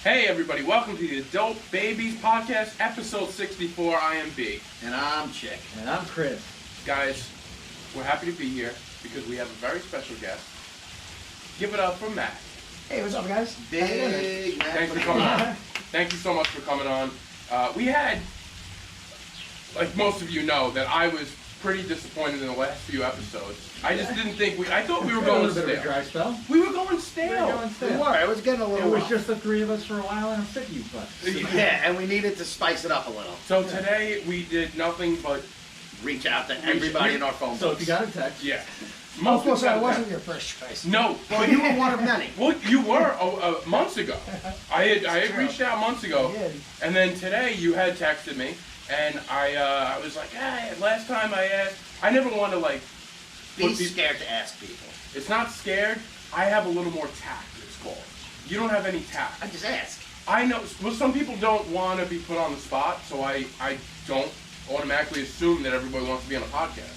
Hey everybody, welcome to the Adult Babies Podcast, episode 64. I am B. And I'm Chick. And I'm Chris. Guys, we're happy to be here because we have a very special guest. Give it up for Matt. Hey, what's up, guys? Big Matt. Thanks for coming on. Thank you so much for coming on. We had, like most of you know, that I was pretty disappointed in the last few episodes. I just didn't think I thought we were going Bit of a stale. dry spell. We were going stale. We were. It was getting a It little was rough. just the three of us for a while, and I'm sick of you fucks. Yeah, and we needed to spice it up a little. So today we did nothing but, Reach out to everybody in our phone So if books. you got a text, yeah. Of course, I of wasn't your first choice. No. Well, you were one of many. Well, you were months ago. I had true. reached out months ago, You did. and then today you had texted me, and I was like, hey, last time I asked, I never want to like. Be scared to ask people. It's not scared. I have a little more tact. It's called. You don't have any tact. I just ask. I know. Well, some people don't want to be put on the spot, so I don't automatically assume that everybody wants to be on a podcast.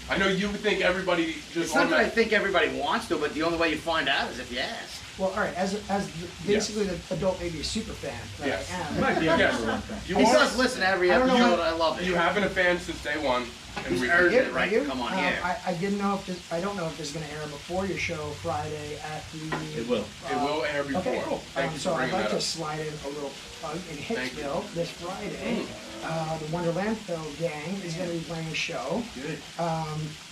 I know you would think everybody just. It's not that I think everybody wants to, but the only way you find out is if you ask. Well, all right. As basically the Adult Baby super fan that Yes. I you am. might be a Yes. number one thing. You He are. does listen to every I don't know episode. what- I love it. You have been a fan since day one, and He's we. earned Yeah, it, right? you? Come on, yeah. I didn't know if this. I don't know if this is going to air before your show Friday at the. It will. It will air before. Okay, cool. Thank you So for I'd bringing like that to up. slide in a little plug in Thank you. Hicksville this Friday. The Wonderland Gang is going to be playing a show. Good.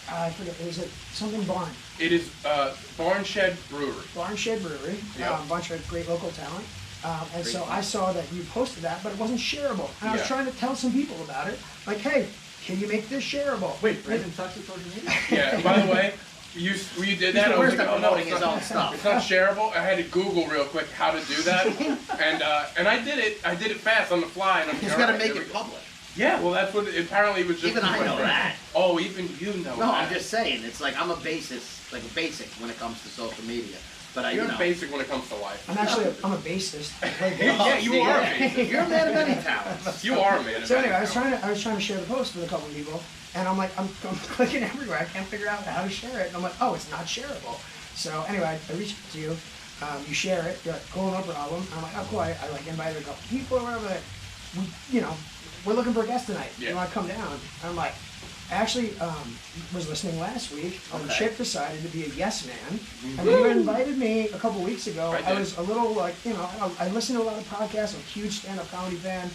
I forget. Is it something Barn? It is Barn Shed Brewery. Barn Shed Brewery, Yep. a bunch of great local talent. And so I saw that you posted that, but it wasn't shareable. And I was Yeah. trying to tell some people about it. Like, hey, can you make this shareable? Wait, Brandon tucks it towards your knee? Yeah. By the way, you did that. the I was worst like, at oh no, promoting it's his not, own stuff. it's not shareable. I had to Google real quick how to do that, and I did it. I did it fast on the fly. And I'm He's all got to right, make here we it go. public. Yeah. Well, that's what apparently it was just. Even I know that. Oh, even you know. No, that. I'm just saying. It's like I'm a basic when it comes to social media. But You're you know. basic when it comes to life. I'm actually I'm a bassist. I play bass. Yeah, you are a basic. You're a man of many talents. You are a man. So anyway, I was trying to share the post with a couple of people, and I'm like, I'm clicking everywhere. I can't figure out how to share it. And I'm like, oh, it's not shareable. So anyway, I reached out to you. You share it. You're like, cool, no problem. And I'm like, oh, cool. I like invited a couple people or whatever. We're looking for a guest tonight. Yeah. You want to come down? And I'm like, I actually was listening last week. Okay. Chip decided to be a yes man. And when you invited me a couple weeks ago, I I did. was a little like, I listen to a lot of podcasts. I'm a huge stand-up comedy fan.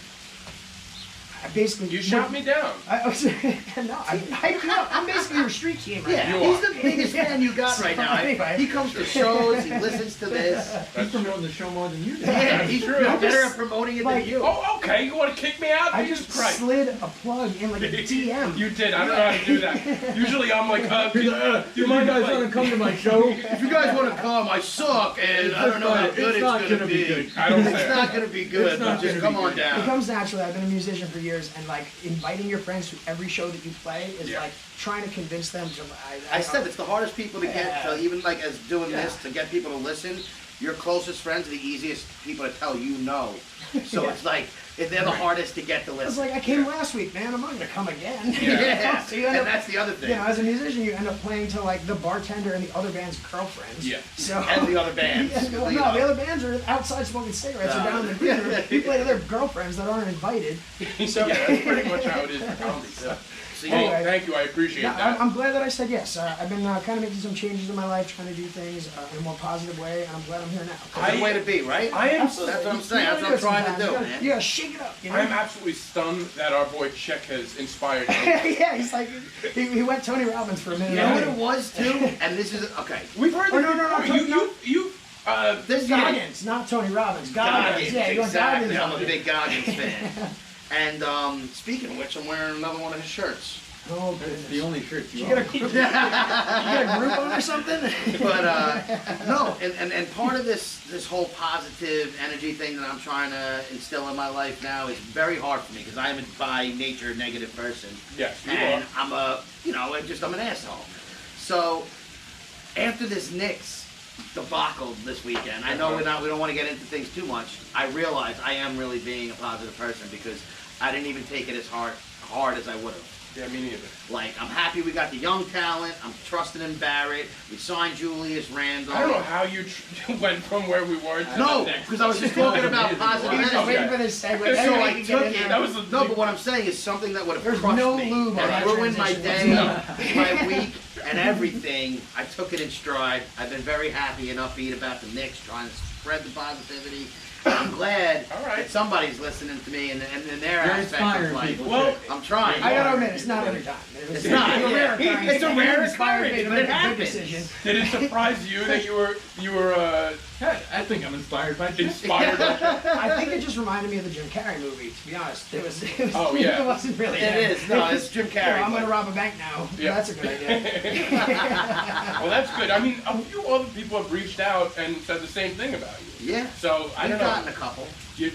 I basically You shot me down. I was, I'm basically your street team right Yeah, now. You he's the biggest fan you got right now. Anyway. He comes to shows, he listens to this. He's That's promoting the show more than you do. Yeah, he's true. better at promoting it Like, than you. Oh, okay. You want to kick me out? I Jesus just Christ. slid a plug in like a DM. You did. I don't know how to do that. Usually I'm like, He's like, do you guys want to come to my show? If you guys want to come, I suck, and I don't know how good it's not going to gonna be. be good. I don't It's say not going to be good, It's but not just gonna come be on good. It down. comes naturally. I've been a musician for years, and like inviting your friends to every show that you play is Yeah. like trying to convince them to. I said it's the hardest people to get, Yeah. so even like as doing Yeah. this, to get people to listen, your closest friends are the easiest people to tell you no. So Yeah. it's like, they're the hardest to get to I was listen. like, I came last week, man. I'm not gonna come again. Yeah, So you end and up, that's the other thing. as a musician, you end up playing to like the bartender and the other band's girlfriends. Yeah. So And the other bands. Yeah, well, You no, know. the other bands are outside smoking cigarettes or No. down in the green room. You play to their girlfriends that aren't invited. So yeah, that's pretty much how it is for comedy. So. So Well, you- thank you. I appreciate Yeah, that. I'm glad that I said yes. I've been kind of making some changes in my life, trying to do things in a more positive way, and I'm glad I'm here now. That's the way to be, right? I am. Absolutely. That's what I'm You saying. That's gotta what I'm trying to sometimes. do, You gotta- man. You gotta shake it up, you know? I'm absolutely stunned that our boy Chick has inspired me. Yeah, he's like, he went Tony Robbins for a minute. You know what it was too? And this is, okay. We've heard Oh, this no, before. You. This Goggins, not Tony Robbins. Goggins. Goggins, Yeah, you want exactly. Goggins I'm on a it. big Goggins fan. And speaking of which, I'm wearing another one of his shirts. Oh, It's goodness. the only shirt you You got a own. group, you got a group on or something? But no, and part of this whole positive energy thing that I'm trying to instill in my life now is very hard for me because I'm a by nature negative person. Yes, you And are. I'm I'm an asshole. So after this Knicks debacle this weekend, I know we don't want to get into things too much. I realize I am really being a positive person because I didn't even take it as hard as I would have. Yeah, me neither. Like, I'm happy we got the young talent. I'm trusting in Barrett. We signed Julius Randle. I don't know how you went from where we were to No, the next. because I was just talking about positive He was just energy. waiting for this segue. So Everybody I can took get in it. there. That was No, but what I'm saying is something that would have There's crushed no me lube on and that ruined my transition. day, my week, and everything. I took it in stride. I've been very happy and upbeat about the Knicks, trying to spread the positivity. I'm glad All right. that somebody's listening to me and their You're aspect of inspiring life. people. Well, I'm trying. I gotta admit, it's not every time. It's not, a yeah. rare occurrence. It's a rare Inspired me to occurrence, but make it a good happens. decision. Did it surprise you that you were I think I'm inspired by this. inspired? I think it just reminded me of the Jim Carrey movie. To be honest, it was. Oh, yeah. It wasn't really. It him. is. No, it's Jim Carrey. I'm but- gonna rob a bank now. Yeah. That's a good idea. Well, that's good. I mean, a few other people have reached out and said the same thing about you. Yeah. So I I've don't gotten know. a couple. You're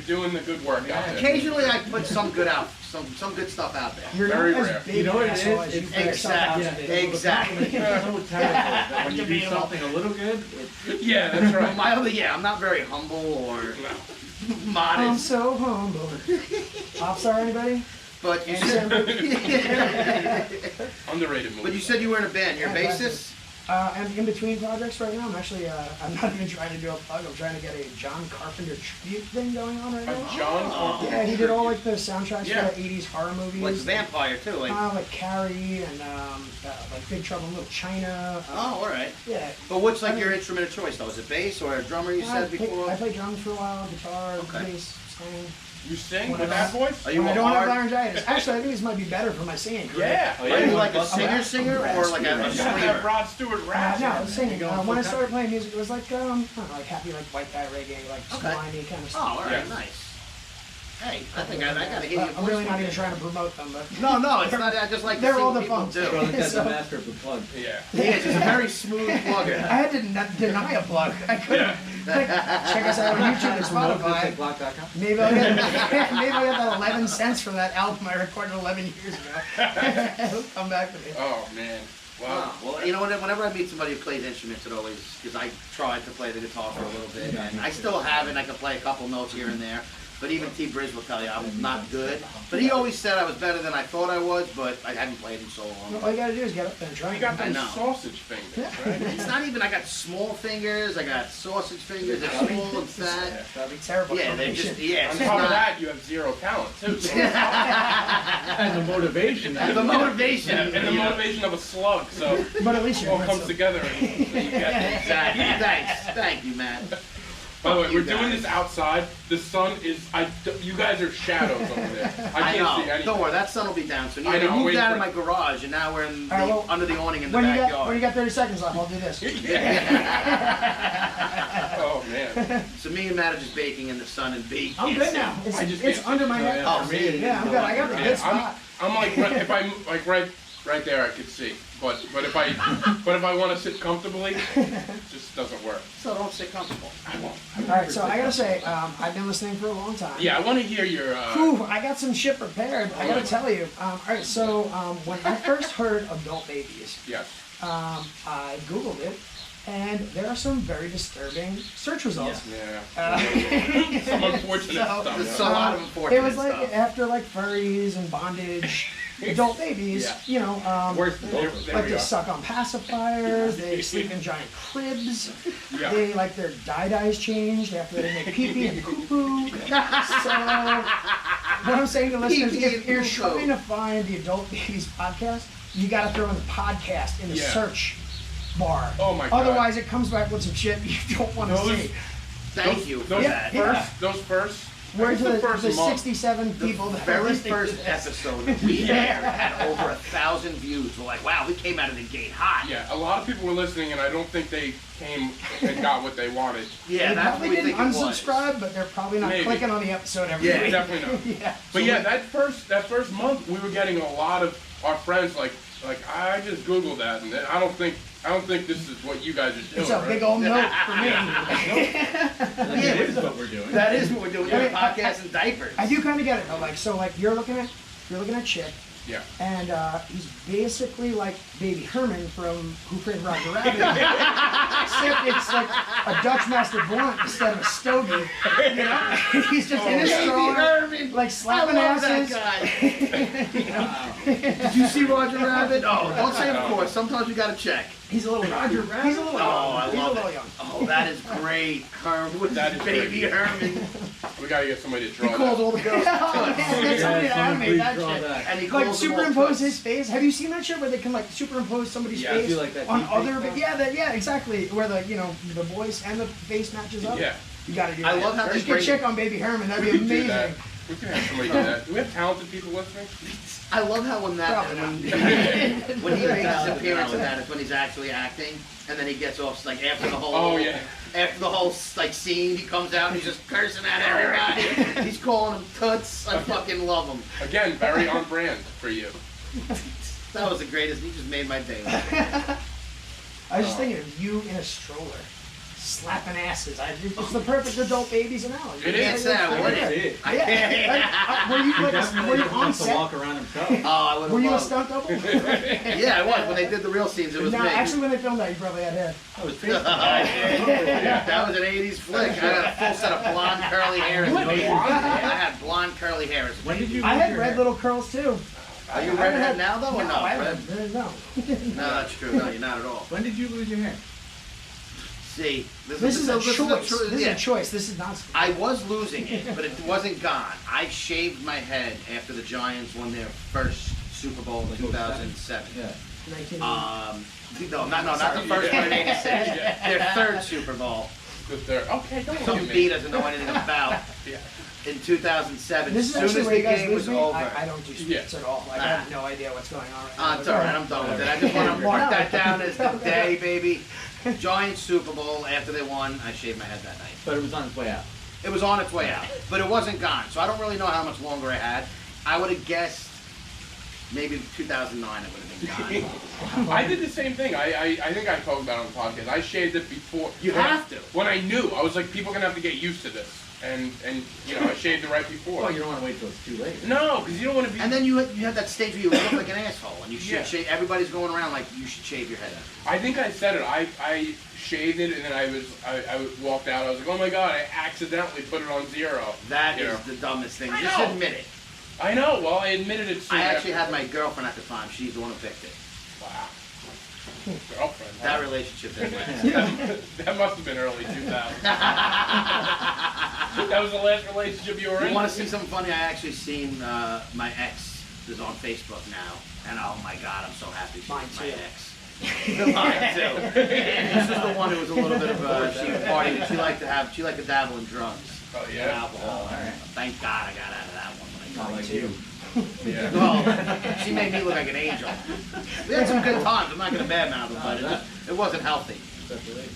doing the good work out there. Occasionally, I put some good out, some good stuff out there. You're Very not rare. as big You know what it asshole is? as you It's put yourself out to exactly- be. exactly. It's so terrible that when you do Debatable. something a little good, Yeah, that's right. My other, yeah, I'm not very humble or No. I'm modest, so humble. Pop star, anybody? but you And said, Underrated movie. but you said you were in a band. You're a Yeah, bassist. I'm in between projects right now. I'm actually, I'm not even trying to do a plug. I'm trying to get a John Carpenter tribute thing going on right A now. John. Oh. Yeah, he did all like the soundtracks Yeah. for the 80s horror movies. Like vampire too. Like Carrie and like Big Trouble in Little China. Oh, all right. Yeah. But what's like your instrument of choice though? Is it bass or a drummer? You said before. I played drums for a while, guitar, Okay. bass, singing. You sing When with I that don't- voice? Are you When I a don't have hard? laryngitis. Actually, I think this might be better for my singing career. Yeah. Oh, Are yeah. you like a I'm singer or like a You got that screamer? Rod Stewart rap. No, singing. going When I full started playing music, it was like, I don't know, like happy, like white guy reggae, like Okay. slimy kind of Oh, stuff. all right, Yeah. nice. Hey, I think I gotta hit you. I'm really not even trying to promote them, but No, it's not. I just like to They're see all what the people fun. do. Brother, that's So- the master of the plug. Yeah. He is. He's a very smooth I plugger. had to deny a plug. I couldn't. Yeah. Like, check us out on YouTube and Spotify. Block.com. Maybe I'll get that 11 cents from that album I recorded 11 years ago. It'll come back to me. Oh man. Wow. Wow. Well, you know, whenever I meet somebody who plays instruments, it always, because I tried to play the guitar for a little bit, and I still haven't. I can play a couple notes here and there. But even T. Briz will tell you I'm not good. But he always said I was better than I thought I was, but I hadn't played in so long. All you gotta do is get up there and try. You got I those know. sausage fingers, right? It's not even, I got small fingers, I got sausage fingers, they're small and fat. That'd be terrible. Yeah, they're just, combination. yeah, On it's top of not. that, you have zero talent too. So And the motivation. The motivation. and the you know. motivation of a slug. So But at least it you're all good, comes so- together. And you get Exactly. Thank you, Matt. By the way, You we're doing guys. this outside. The sun is. You guys are shadows over there. I I can't see know. anything. Don't worry, that sun will be down soon. I Yeah, know, we I'm moved waiting out for of my it. garage, and now we're in the, All right, well, under the awning in the When you backyard. got 30 seconds left, I'll do this. Oh man. So me and Matt are just baking in the sun, and B I'm can't good see. now. It's, I just it's can't- under my Oh, head. yeah. Oh, see? Yeah, I'm good. I got the Yeah, good spot. I'm like if I like right there I could see, but if I want to sit comfortably, it just doesn't work. So don't sit comfortable. I won't. All right, so I gotta say, I've been listening for a long time. Yeah, I want to hear your. Whew, I got some shit prepared. I gotta tell you. All right, so when I first heard adult babies, Yes. I Googled it, and there are some very disturbing search results. Yeah. Some unfortunate so- stuff. There's yeah. a lot of unfortunate It was like stuff. after like furries and bondage, adult babies, Yeah. you know, Worse than There, both. there like we they are. suck on pacifiers, they sleep in giant cribs, Yeah. they like their dye-dyes changed after they make pee-pee and poo-poo. So, what I'm saying to listeners, Pee-pee if and you're poo-poo. trying to find the Adult Babies podcast, you gotta throw in the podcast in the Yeah. search bar. Oh my God. Otherwise, it comes back with some shit you don't want to Those- see. Thank you for Those that. Yeah. Those first. We're to the the first month. 67 The people that are very listening to first this. episode that we aired had over 1,000 views. We're like, wow, we came out of the gate hot. Yeah, a lot of people were listening, and I don't think they came and got what they wanted. Yeah, They that's what probably we didn't think it was. unsubscribe, but they're probably not Maybe. clicking on the episode every Yeah, week. Definitely not. Yeah. But yeah, that first month, we were getting a lot of our friends like I just Googled that, and I don't think this is what you guys are doing. It's a right? big old note for me. That is what we're doing. That is what we're doing. I We're mean, podcast in diapers. I do kind of get it though. Like, so like you're looking at chick, Yeah. And he's basically like Baby Herman from Who Framed Roger Rabbit. Except it's like a Dutch Master Blunt instead of a stogie. You know? He's just in his Baby stroller, Herman. like slapping I love asses. that guy. Did you see Roger Rabbit? Oh, don't say of course. Sometimes you gotta check. He's a little Roger young. Rabbit? He's a little Oh, young. I He's a love little it. young. Oh, that is great. Herman with That is Baby great. Herman. We gotta get somebody to He draw calls that. all the girls. Oh, man, get somebody to animate that shit. And he Like calls them all superimpose toots. his face. Have you seen that shit where they can like superimpose somebody's Yeah, I face do like that on deep other? fake Yeah, exactly. Where the the voice and the face matches up. Yeah. You gotta do I that. love how they Just get bring- chick on Baby Herman. That'd be We can do that. amazing. We can have somebody do that. Do we have talented people listening? I love how when that Probably when he makes his appearance in that is when he's actually acting, and then he gets off like after the whole Oh, yeah. after the whole like scene, he comes out and he's just cursing at everybody. He's calling them toots. I fucking love him. Again, very on brand for you. That was the greatest. He just made my day. I was just thinking of you in a stroller, slapping asses. It's the perfect adult baby's analogy. It Can't is. say I wouldn't. That's it. I Yeah. can't. Were you He like definitely were you just on wants to set? walk around himself. Oh, I would have Were you a loved. stunt double? Yeah, I was. When they did the real scenes, it was No, me. actually, when they filmed that, you probably had hair. I was crazy. That was an 80s flick. I had a full set of blonde curly hair. You had I blonde hair? had blonde curly hair. It was When did you I lose had your red hair? little curls too. Are you I haven't redhead had- now though or no? I Red? haven't. No. No, that's true. No, you're not at all. When did you lose your hair? See, This is a choice. This is yeah. a choice. This is not. I was losing it, but it wasn't gone. I shaved my head after the Giants won their first Super Bowl in 2007. Yeah. 19. No, not the first one in '86. Their third Super Bowl. Because they're okay. Don't look Something at B me. doesn't know anything about. Yeah. In 2007, This as is soon actually as where the you guys game lose was me. over. I don't do sports at all. Like, I have no idea what's going on right now. It's alright, I'm done with it. I just want to mark that down as the day, baby. Giants Super Bowl, after they won, I shaved my head that night. But it was on its way out. It was on its way out, but it wasn't gone, so I don't really know how much longer I had. I would have guessed maybe 2009 it would have been gone. I did the same thing. I think I talked about it on the podcast. I shaved it before. You when have I, to. When I knew, I was like, people are gonna have to get used to this, and you know, I shaved it right before. Well, you don't want to wait till it's too late. No, because you don't want to be. And then you have that stage where you look like an asshole, and you should Yeah. shave. Everybody's going around like you should shave your head. I think I said it. I shaved it, and then I walked out. I was like, oh my god, I accidentally put it on zero. That You is know. the dumbest thing. I Just know. admit it. I know. Well, I admitted it soon. I actually after. had my girlfriend at the time. She's the one who picked it. Wow. Girlfriend. huh? That relationship didn't last. That must have been early 2000. That was the last relationship you were in. You want to see something funny? I actually seen my ex is on Facebook now, and oh my god, I'm so happy she's Mine my too. ex. Mine too. This is the one who was a little bit of she partied. She liked to dabble in drugs Oh and yeah. alcohol. Oh, all right. Thank God I got out of that one when I got Not it. like you. Yeah. Well, she made me look like an angel. We had some good times. I'm not gonna badmouth them, but it wasn't healthy. Definitely.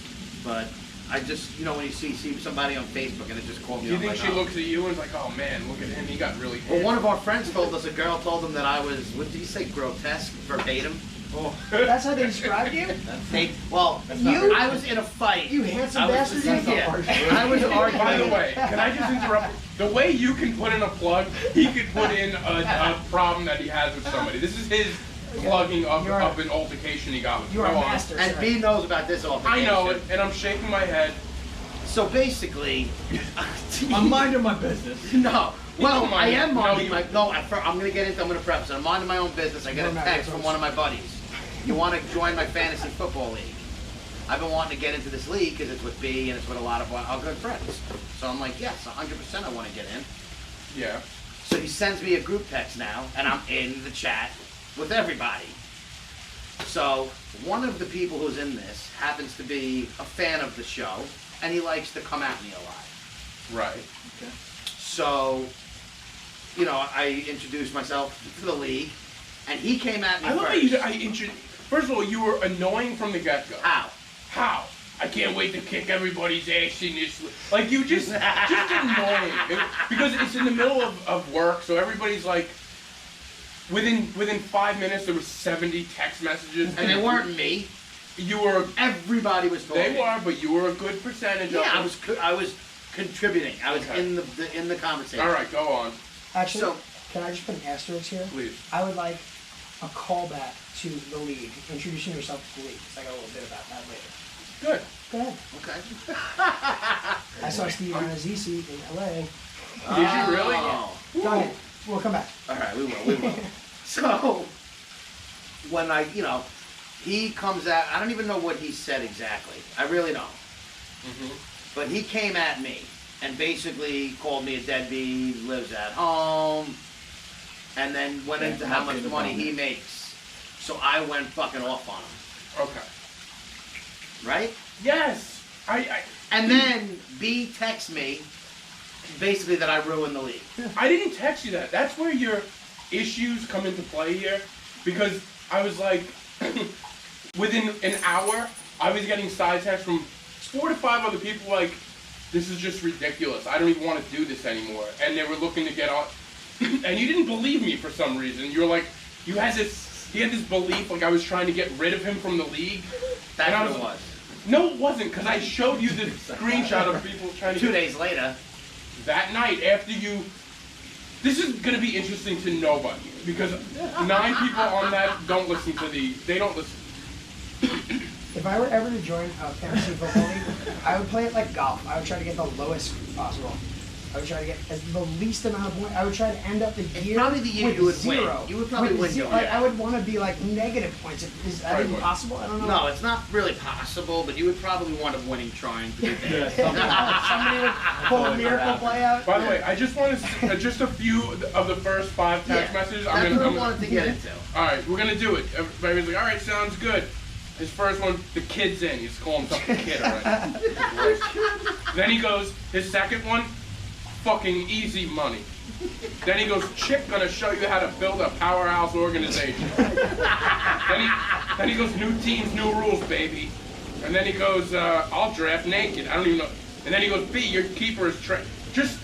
But I just, you know, when you see somebody on Facebook and it just called me. Do you up, think like, she oh. looks at you and is like, oh man, look at him, he got really Well, hit. one of our friends told us a girl told him that I was, what did you say, grotesque, verbatim? Oh. That's how they described you? Well, You- I was in a fight. You handsome I was, bastard. You. yeah, I was arguing. By the way, can I just interrupt? The way you can put in a plug, he could put in a problem that he has with somebody. This is his plugging of an altercation he got with. You're a Go on. master. And sir. B knows about this all. I know it, and I'm shaking my head. So basically, I'm minding my business. no. Well, don't I mind. am No, minding you- my. No, I'm going to get into. I'm going to preface it. I'm minding my own business. I get a We're not text good from one of my buddies. You want to join my fantasy football league? I've been wanting to get into this league because it's with B and it's with a lot of our good friends. So I'm like, yes, 100% I want to get in. Yeah. So he sends me a group text now, and I'm in the chat with everybody. So one of the people who's in this happens to be a fan of the show, and he likes to come at me a lot. Right. So, you know, I introduced myself to the league, and he came at me I love how first. you. First of all, you were annoying from the get-go. How? How? I can't wait to kick everybody's ass in this. Like you just annoying. Because it's in the middle of work, so everybody's like. Within 5 minutes, there was 70 text messages, And they weren't me. You were. Everybody was talking. They were, but you were a good percentage of Yeah, them. I was contributing. I was Okay. in the conversation. All right, go on. Actually, So can I just put an asterisk here? Please. I would like a callback to the league, introducing yourself to the league. 'Cause I got a little bit about that later. Good. Go ahead. Okay. I saw Steve Anazizi in LA. Did you really? Oh. Go ahead. We'll come back. All right, we will. So, when he comes at, I don't even know what he said exactly. I really don't. But he came at me and basically called me a deadbeat, lives at home, and then went into how much money he makes. So I went fucking off on him. Okay. Right? Yes. And then B texts me, basically that I ruined the league. I didn't text you that. That's where your issues come into play here, because I was like, within an hour, I was getting side texts from 4 to 5 other people like, this is just ridiculous. I don't even want to do this anymore. And they were looking to get on. And you didn't believe me for some reason. You were like, you had this belief like I was trying to get rid of him from the league. That's what it was. No, it wasn't, because I showed you the screenshot of people trying to 2 days later. That night, after you... This is going to be interesting to nobody, because 9 people on that don't listen to they don't listen. If I were ever to join a fantasy football league, I would play it like golf. I would try to get the lowest possible. I would try to get the least amount of points. I would try to end up the year probably the year with you would zero. win. You would probably With win. zero. Like, I would want to be like negative points. Is that Right, even right. possible? I don't know. No, it's not really possible, but you would probably want a winning trying to do Yeah, that. Somebody would pull a miracle play out. By the way, I just want to... just a few of the first 5 text messages. That's what I wanted to get into. All right, we're going to do it. Everybody's like, all right, sounds good. His first one, the kid's in. He's calling himself the kid already. Then he goes, his second one, fucking easy money. Then he goes, chick gonna show you how to build a powerhouse organization. then he goes, new teams, new rules, baby. And then he goes, I'll draft naked. I don't even know. And then he goes, B, your keeper is just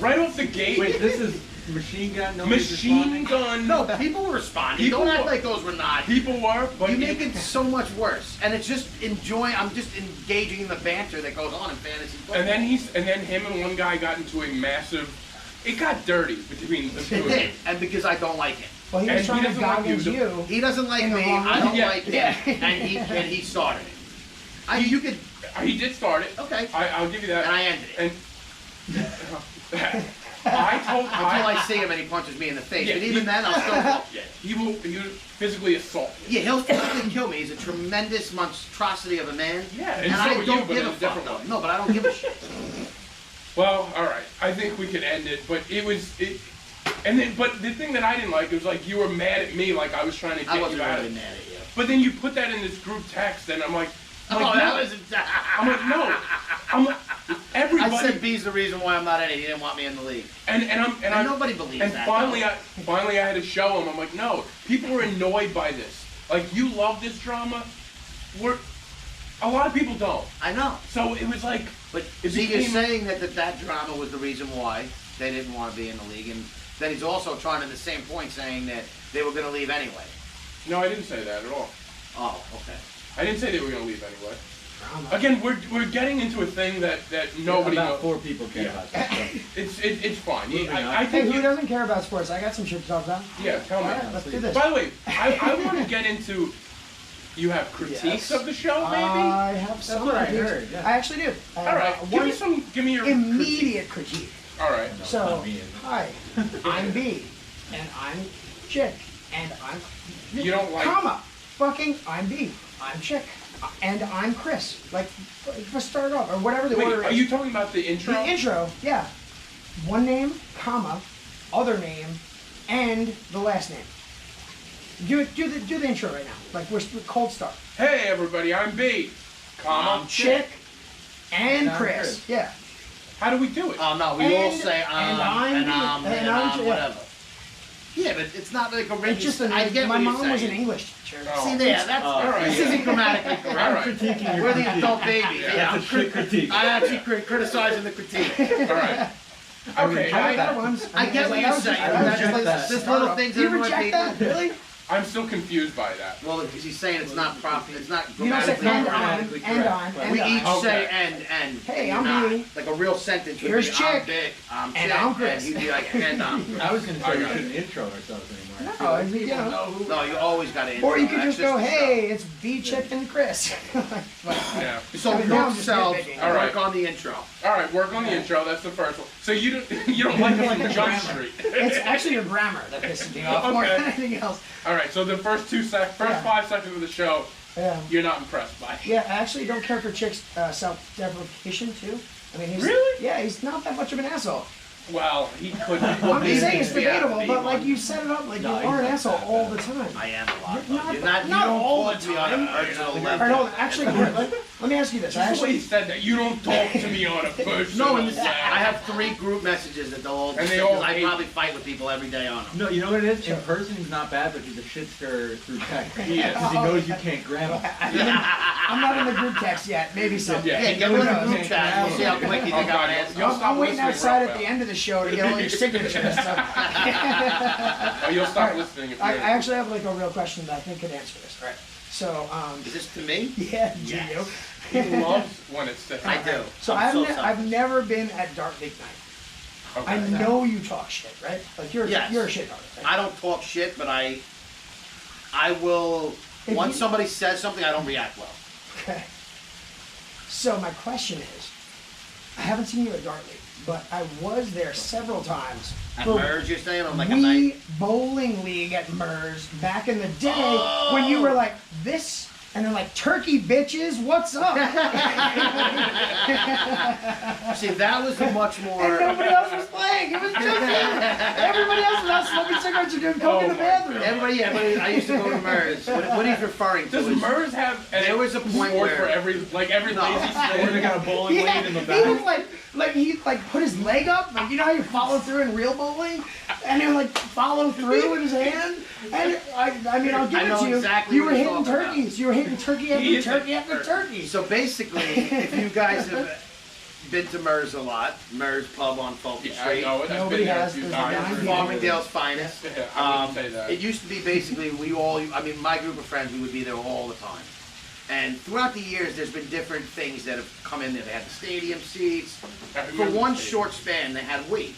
right off the gate. Wait, this is machine gun? Nobody's Machine responding? gun. No, people were responding. People Don't act were- like those were not. People were, but You make it so much worse, and it's just enjoying. I'm just engaging in the banter that goes on in fantasy football. And then him and one guy got into a massive. It got dirty between the two It of them. did, and because I don't like him. Well, he And was he trying to doesn't go like you, against the- you. He doesn't like In the me. wrong I don't way. like him, Yeah. and he started it. You could. He did start it. Okay. I'll give you that. And I ended it. And I told Until I see him and he punches me in the face. Yeah, But even then, I'll still walk it. he will physically assault you. Yeah, he'll physically kill me. He's a tremendous monstrosity of a man. Yeah, and and so I are you, don't but give in a a fuck. different Though. way. No, but I don't give a shit. Well, all right. I think we could end it, but but the thing that I didn't like was like you were mad at me, like I was trying to I get wasn't you out really of it. mad at you. But then you put that in this group text, and I'm like, Oh, no. that was. I'm like, no. I'm like, everybody. I said B's the reason why I'm not in it. He didn't want me in the league. And nobody believes and that. finally though. I had to show him. I'm like, no, people are annoyed by this. Like, you love this drama. A lot of people don't. I know. So it was like, But It see, you're became- saying that drama was the reason why they didn't want to be in the league, and then he's also trying to the same point saying that they were going to leave anyway. no, I didn't say that at all. Oh, okay. I didn't say they were going to leave anyway. Drama. Again, we're getting into a thing that nobody About knows. 4 people care Yeah. about that stuff. It's fine. Moving on. I Hey, think who you, doesn't care about sports? I got some shit to talk about. yeah, tell me. All right, let's do this. By the way, I want to get into. You have critiques Yes. of the show, maybe. I have some what I critiques. heard, yeah. I actually do. I All have, right, one give me your critique. immediate critique. All right. No, So, not me. hi, I'm B, and I'm Chick, and I'm You don't like. comma, fucking I'm B, I'm Chick, and I'm Chris. Like, let's start off, or whatever the Wait, order are is. you talking about the intro? The intro, yeah. One name, comma, other name, and the last name. Do the intro right now. Like we're cold start. Hey everybody, I'm B, comma. Chick and And I'm Chris. Chris. Yeah. How do we do it? Oh no, we all And- say and I'm- and I'm- yeah. whatever. Yeah, but it's not like a written. It's just I get my what you're mom was an saying. English teacher. Oh. See there, that's All right, this yeah. isn't grammatically correct. All right. Critiquing your We're the critique. adult babies. Yeah, Yeah, I'm That's a shit critique. I'm actually criticizing the critique. All right. Okay. I got ones. I get what that you're was saying. just- I was That's just like that. there's little things that You annoy reject people. that? Really? I'm still confused by that. Well, because he's saying it's not proper. It's not You don't say grammatically and on, grammatically and on, correct. and We on. each say Okay. and. Hey, you're I'm not. me. Like a real sentence would Here's be Chick, I'm Dick, I'm and Chick, I'm Chris. and he'd be like and I'm Chris. I was gonna I say we got it. shouldn't intro ourselves anymore. No, it'd be, you know. No, you always got to intro. Or you could That's just go, the hey, it's B, Chick, and Chris. Yeah. show. So I mean, note now I'm to just self, nitpicking. All right. work on the intro. All right, work on the intro. That's the first one. So you don't like it on Jump Street. It's actually your grammar that pisses me off more Okay. than anything else. All right. So the first Yeah. 5 seconds of the show, Yeah. you're not impressed by. Yeah, I actually don't care for Chick's self-deprecation, too. I mean, he's, Really? Yeah, he's not that much of an asshole. Well, he could be. I'm maybe just saying it's we have to debatable, be but like one. you set it up like No, you he's are an not asshole that all bad. the time. I am a lot. You're Though. not- You're not. not you don't all put the me on time. a personal All level. right, hold on. Actually, here, let me ask you this. I Just the way he actually, said that. You don't talk to me on a personal No, level. I have 3 group messages that they'll all. And they because all I hate- probably fight with people every day on them. No, you know what it is? In person, he's not bad, but he's a shit stirrer through text. He is. Because he knows you can't grab him. I'm not in the group text yet. Maybe someday. Yeah. Yeah, get rid of the group chat. We'll see how quick you Oh, think God, I'm answering. you'll stop I'm waiting listening outside real at the fast. end of the show to get all your signatures and stuff. Oh, you'll stop Alright, listening if I you're. actually have like a real question that I think could answer this. All right. So, Is this to me? yeah, do Yes. He loves when it's to I him. do. So I'm so I've never been at Dart League night. Okay. I know you talk shit, right? Like you're Yes. you're a shit talker, right? I don't talk shit, but I will. If Once you- somebody says something, I don't react well. Okay. So my question is, I haven't seen you at Dart League, but I was there several times At for merge, you're saying on like a Wii night. bowling league at Mers back in the day when you were like this, and they're like turkey bitches, what's up? See, that was a much And more. nobody else was playing. It was just him. Everybody else was out smoking cigarettes or doing coke in the my bathroom. Everybody, yeah, but I used to go to Mers. What he's referring to Does is Mers have there was a point sport where- for every No. lazy Or they sport? got a bowling Yeah, lane in the he back. was like he put his leg up, like you know how you follow through in real bowling, and then like follow through with his hand. And I mean, I'll give I it know to you. exactly You what were he's hitting talking about. turkeys. You were hitting turkey He after is turkey a after turkey. turkey. So basically, if you guys have been to Mers a lot, Mers Pub on Fulton Yeah, I Street, know it. I've Nobody been there a has. few There's times. a guy Farmingdale's finest. Yeah, I wouldn't say that. It used to be basically my group of friends, we would be there all the time. And throughout the years, there's been different things that have come in there. They had the stadium seats. For one short span, they had Wii.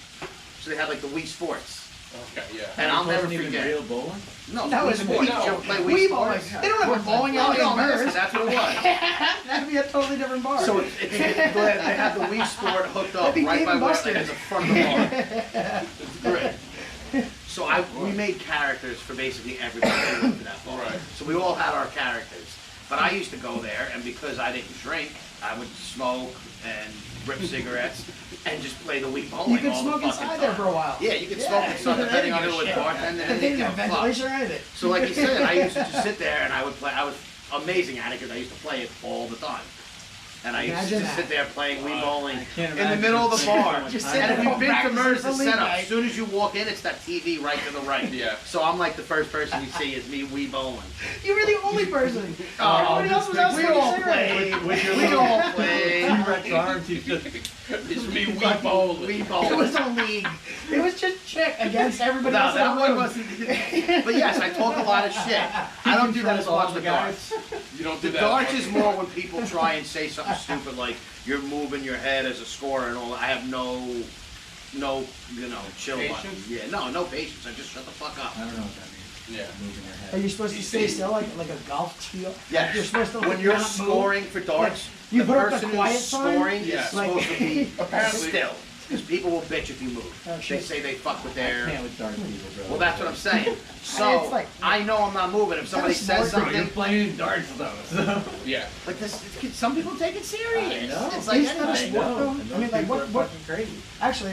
So they had like the Wii Sports. Okay, yeah. And I'll never Wasn't even forget. real bowling? No, That Wii was Sports. Wii. Did you ever play Wii Wii bowling. Sports? They don't have a bowling No, alley no, at listen, Mers. that's what it was. That'd be a totally different bar. So they had the Wii Sport hooked up That'd be right Dave by and where, Buster's. like, in the front of the bar. It's great. So we made characters for basically everybody who went to that bar. Right. So we all had our characters. But I used to go there, and because I didn't drink, I would smoke and rip cigarettes and just play the Wii bowling you could all the smoke fucking inside time. there for a while. Yeah, you could smoke inside depending on who was bartending. They And didn't you have know, fuck. ventilation or anything. So like you said, I used to just sit there and I would play. I was amazing at it because I used to play it all the time. And I used to Imagine just that. sit there playing Wii bowling can't in the imagine middle of the just bar. sitting Just there sit And if there you've been to practicing Mers, for the league setup, night. as soon as you walk in, it's that TV right to the right. Yeah. So I'm like the first person you see is me Wii bowling. You were the only person. Oh, Everybody else was out we smoking all cigarettes. played. With your We little all played. T-Rex arms, he's just It's me Wii bowling. Wii It bowling. was a league. It was just Chick against everybody No, else in that the one room. wasn't. But yes, I talk a lot of shit. I don't do that as much with darts. You don't do The that. darts much. is more when people try and say something stupid like you're moving your head as a scorer and all that. I have no, chill button. Patience? Yeah, no patience. I just shut the fuck up. I don't know what that means. Yeah. Moving your Are head. you supposed to stay still like a golf tee? Yes. You're supposed to When you're not move? scoring for darts, You the put up the person quiet who's sign? scoring Yeah. is Like- supposed to be Apparently- still. Because people will bitch if you move. Oh, They shit. say they fuck with I their. can't with dark people, bro. Well, that's what I'm saying. It's So like- I know I'm not moving. If somebody says smart, Bro, you're something, playing darts though, so. Yeah. like this, some people take it serious. I know. It's like Isn't that a anything. sport, though? And I those mean, like, people what- are what- fucking crazy. Actually,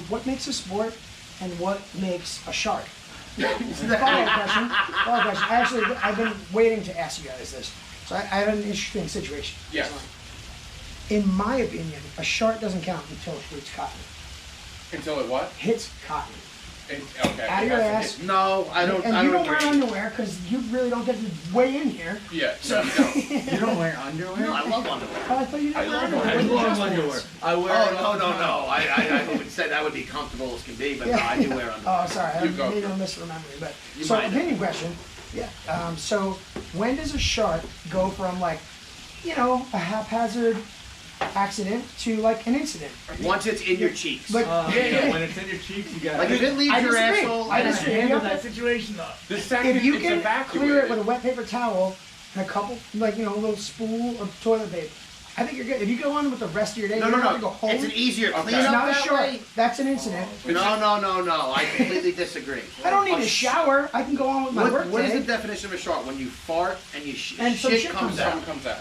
what makes a sport and what makes a shark? Follow-up question. I've been waiting to ask you guys this. So I have an interesting situation. Yes. In my opinion, a shark doesn't count until it hits cotton. Until it what? Hits cotton. Okay. Out of your ass. No, I don't. And I you don't don't wear agree. underwear because you really don't get to weigh in here. Yeah. So, No, no. You don't wear underwear? No, I love underwear. Oh, I thought you I didn't wear love underwear. I You love just underwear. pants. I wear it all the time. I would say that would be comfortable as can be, but no, I do wear underwear. Oh, sorry. I You go. maybe I'm misremembering. But You so, might have. opinion question. Yeah. So, when does a shark go from like, you know, a haphazard accident to like an incident? Once it's in your cheeks. But Yeah, when it's in your cheeks, you gotta Like if it leaves I your disagree. asshole, I you gotta disagree. handle You have that to- situation though. The second if you it's can evacuated, clear it with a wet paper towel and a couple, like, you know, a little spool of toilet paper, I think you're good. If you go on with the rest of your day, no, you no, don't have to go no. home. It's an easier Okay. cleanup It's not a that shark. way. That's an incident. No. I completely disagree. I don't need A to sh- shower. I can go on with my work What is day. the definition of a shark? When you fart and And some shit shit comes comes out. something comes out.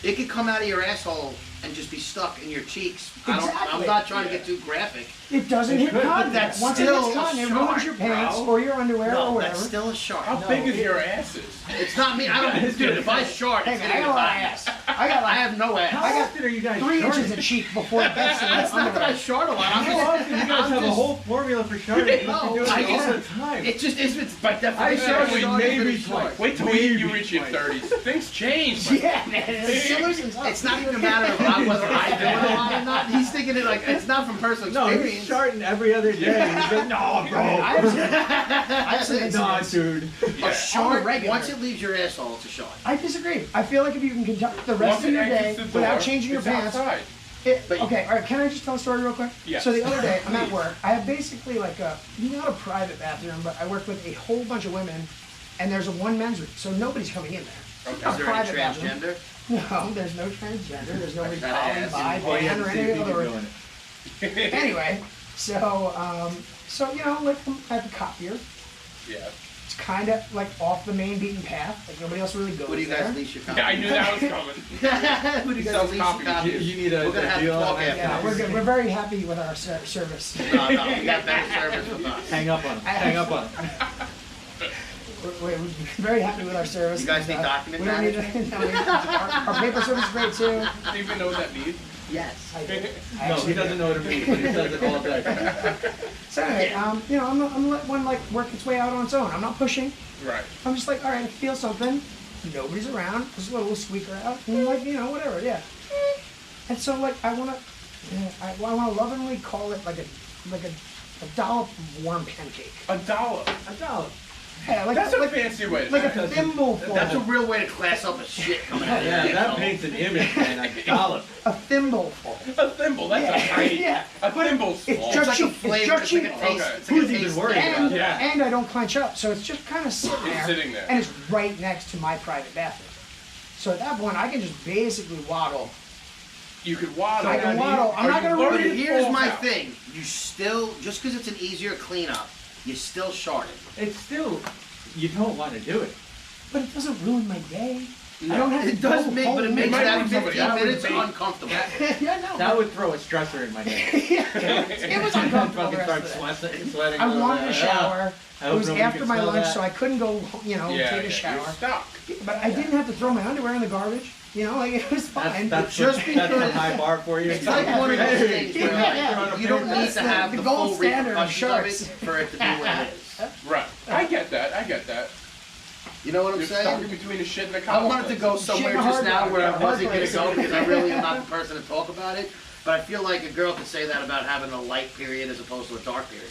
It could come out of your asshole and just be stuck in your cheeks. I'm Exactly. not trying to get too graphic. It doesn't It hit could, but contact. that's Once it still hits a contact, it shark, ruins your pants bro. or your underwear or No, whatever. that's still a shark. How No, big is it- your asses? It's not me. I don't, dude. If I shart, Hey it's man, I gonna got a be lot of fine. ass. I got I like have no ass. How I got often are you guys 3 inches sharting? of cheek before it gets in. It's not that I shart a lot. I'm How often you guys I'm have a just- whole formula for sharting? No, You do it I all guess- the time. It's just it's by I definition. shart Wait, shart maybe is a shart. twice. Wait till Maybe you reach your twice. 30s. Things change. man. Yeah, man. It loosens up. It's not even a matter of whether I do it a lot or not. He's thinking it like it's not from personal No, he's experience. sharting every other day. He's like, no, bro. I've seen Nah, incidents. dude. A shart, regular. once it leaves your asshole, it's a shart. I disagree. I feel like if you can conduct the rest Once of it your day exits the without door, changing your it's pants. outside. But- Okay, all right. Can I just tell a story real quick? Yes. So the other day, I'm at work. I have basically like not a private bathroom, but I work with a whole bunch of women, and there's a one men's room, so nobody's coming in there. Okay. Is there any private bathroom. transgender? No, there's no transgender. There's nobody gotta calling ask by you. Oh, you ban have or to see any if he can other. go in it. Anyway, so you know, like I'm at the copier. Yeah. It's kind of like off the main beaten path. Like nobody else really goes What do you there. guys lease your copy? Yeah, I knew that was coming. Who do you Sells guys lease your copy. copy? You need a We're gonna have to deal talk on that. after Yeah, this. we're good. We're very happy with our service. No, we got better service with us. Hang up on him. Hang up on him. We're very happy with our service. You guys need and, document we don't need management? to, no, our paper service is great too. Do you even know what that means? Yes, I do. I No, actually he do. doesn't know what it means, but he says it all day. So anyway, you know, I'm gonna let one like work its way out on its own. I'm not pushing. Right. I'm just like, all right, I feel something. Nobody's around. There's a little squeaker out, and like, you know, whatever, yeah. And so like, I wanna lovingly call it like a dollop of warm pancake. $1. $1. Yeah, like That's a like, fancy way to like say a it. thimbleful. That's a real way to class up a shit coming out of Yeah, your that asshole. paints an image, man. $1. a thimbleful. A thimble. That's Yeah, a tiny. yeah. A thimble's It's small. just- It's like a It's flavor. just It's like a cheap. taste. Okay. It's like Who's a even taste. worried thing. about Yeah. And I don't clench up, so it's just kind of sitting It's there. sitting there. And it's right next to my private bathroom. So at that point, I can just basically waddle. You could waddle. I can waddle. I'm Are not you gonna worried ruin But it. here's falls my out? thing. You still, just because it's an easier cleanup, you still shart it. It's still, you don't want to do it. But it doesn't ruin my day. No. I don't have to It does go make, but it home. makes might that ruin somebody 15 else's minutes day. uncomfortable. Yeah, no. That would throw a stressor in my day. it was uncomfortable the Fucking rest start of the day. sweating. I wanted a shower. I It hope was nobody after can my smell lunch, that. so I couldn't go, you know, Yeah, take a you're shower. stuck. But I didn't have to throw my underwear in the garbage. You know, like it was fine. That's Just that's a because- high bar for you. It's like one of those things where Yeah. like, you don't need That's to have the the gold full standard of repercussions of it sharks. for it to be what it is. Right. I get that. I get that. You know what I'm You're stuck in saying? between a shit and a I cow. wanted to go somewhere Shit, just hard now rock, where I yeah, wasn't hard going to place. go because I really am not the person to talk about it. But I feel like a girl could say that about having a light period as opposed to a dark period.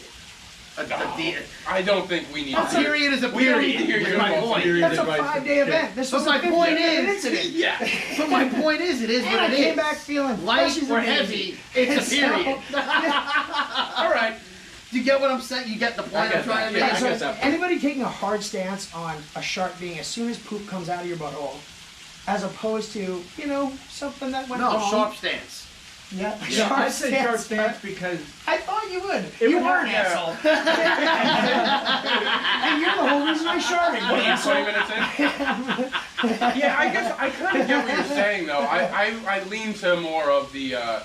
I don't think we need A to. period is a We don't need to period. hear is your my most point. period. That's a advice. 5-day event. This But was my a 50 point minute is- incident. Yeah. But my point is, it is And what I it came is. back feeling Light fresh as or a daisy. heavy, it's a So- period. All right. Do you get what I'm saying? You get the point get I'm trying to that. make? I So get that. anybody taking a hard stance on a shark being as soon as poop comes out of your butthole, as opposed to, you know, something that went No, wrong. sharp stance. Yeah, Yeah, I say stance. sharp stance because I thought you would. It You would are an have- asshole. And you're the whole reason I sharted. What you are you, 20 asshole. minutes in? Yeah, I guess I kind of get what you're saying, though. I lean to more of the a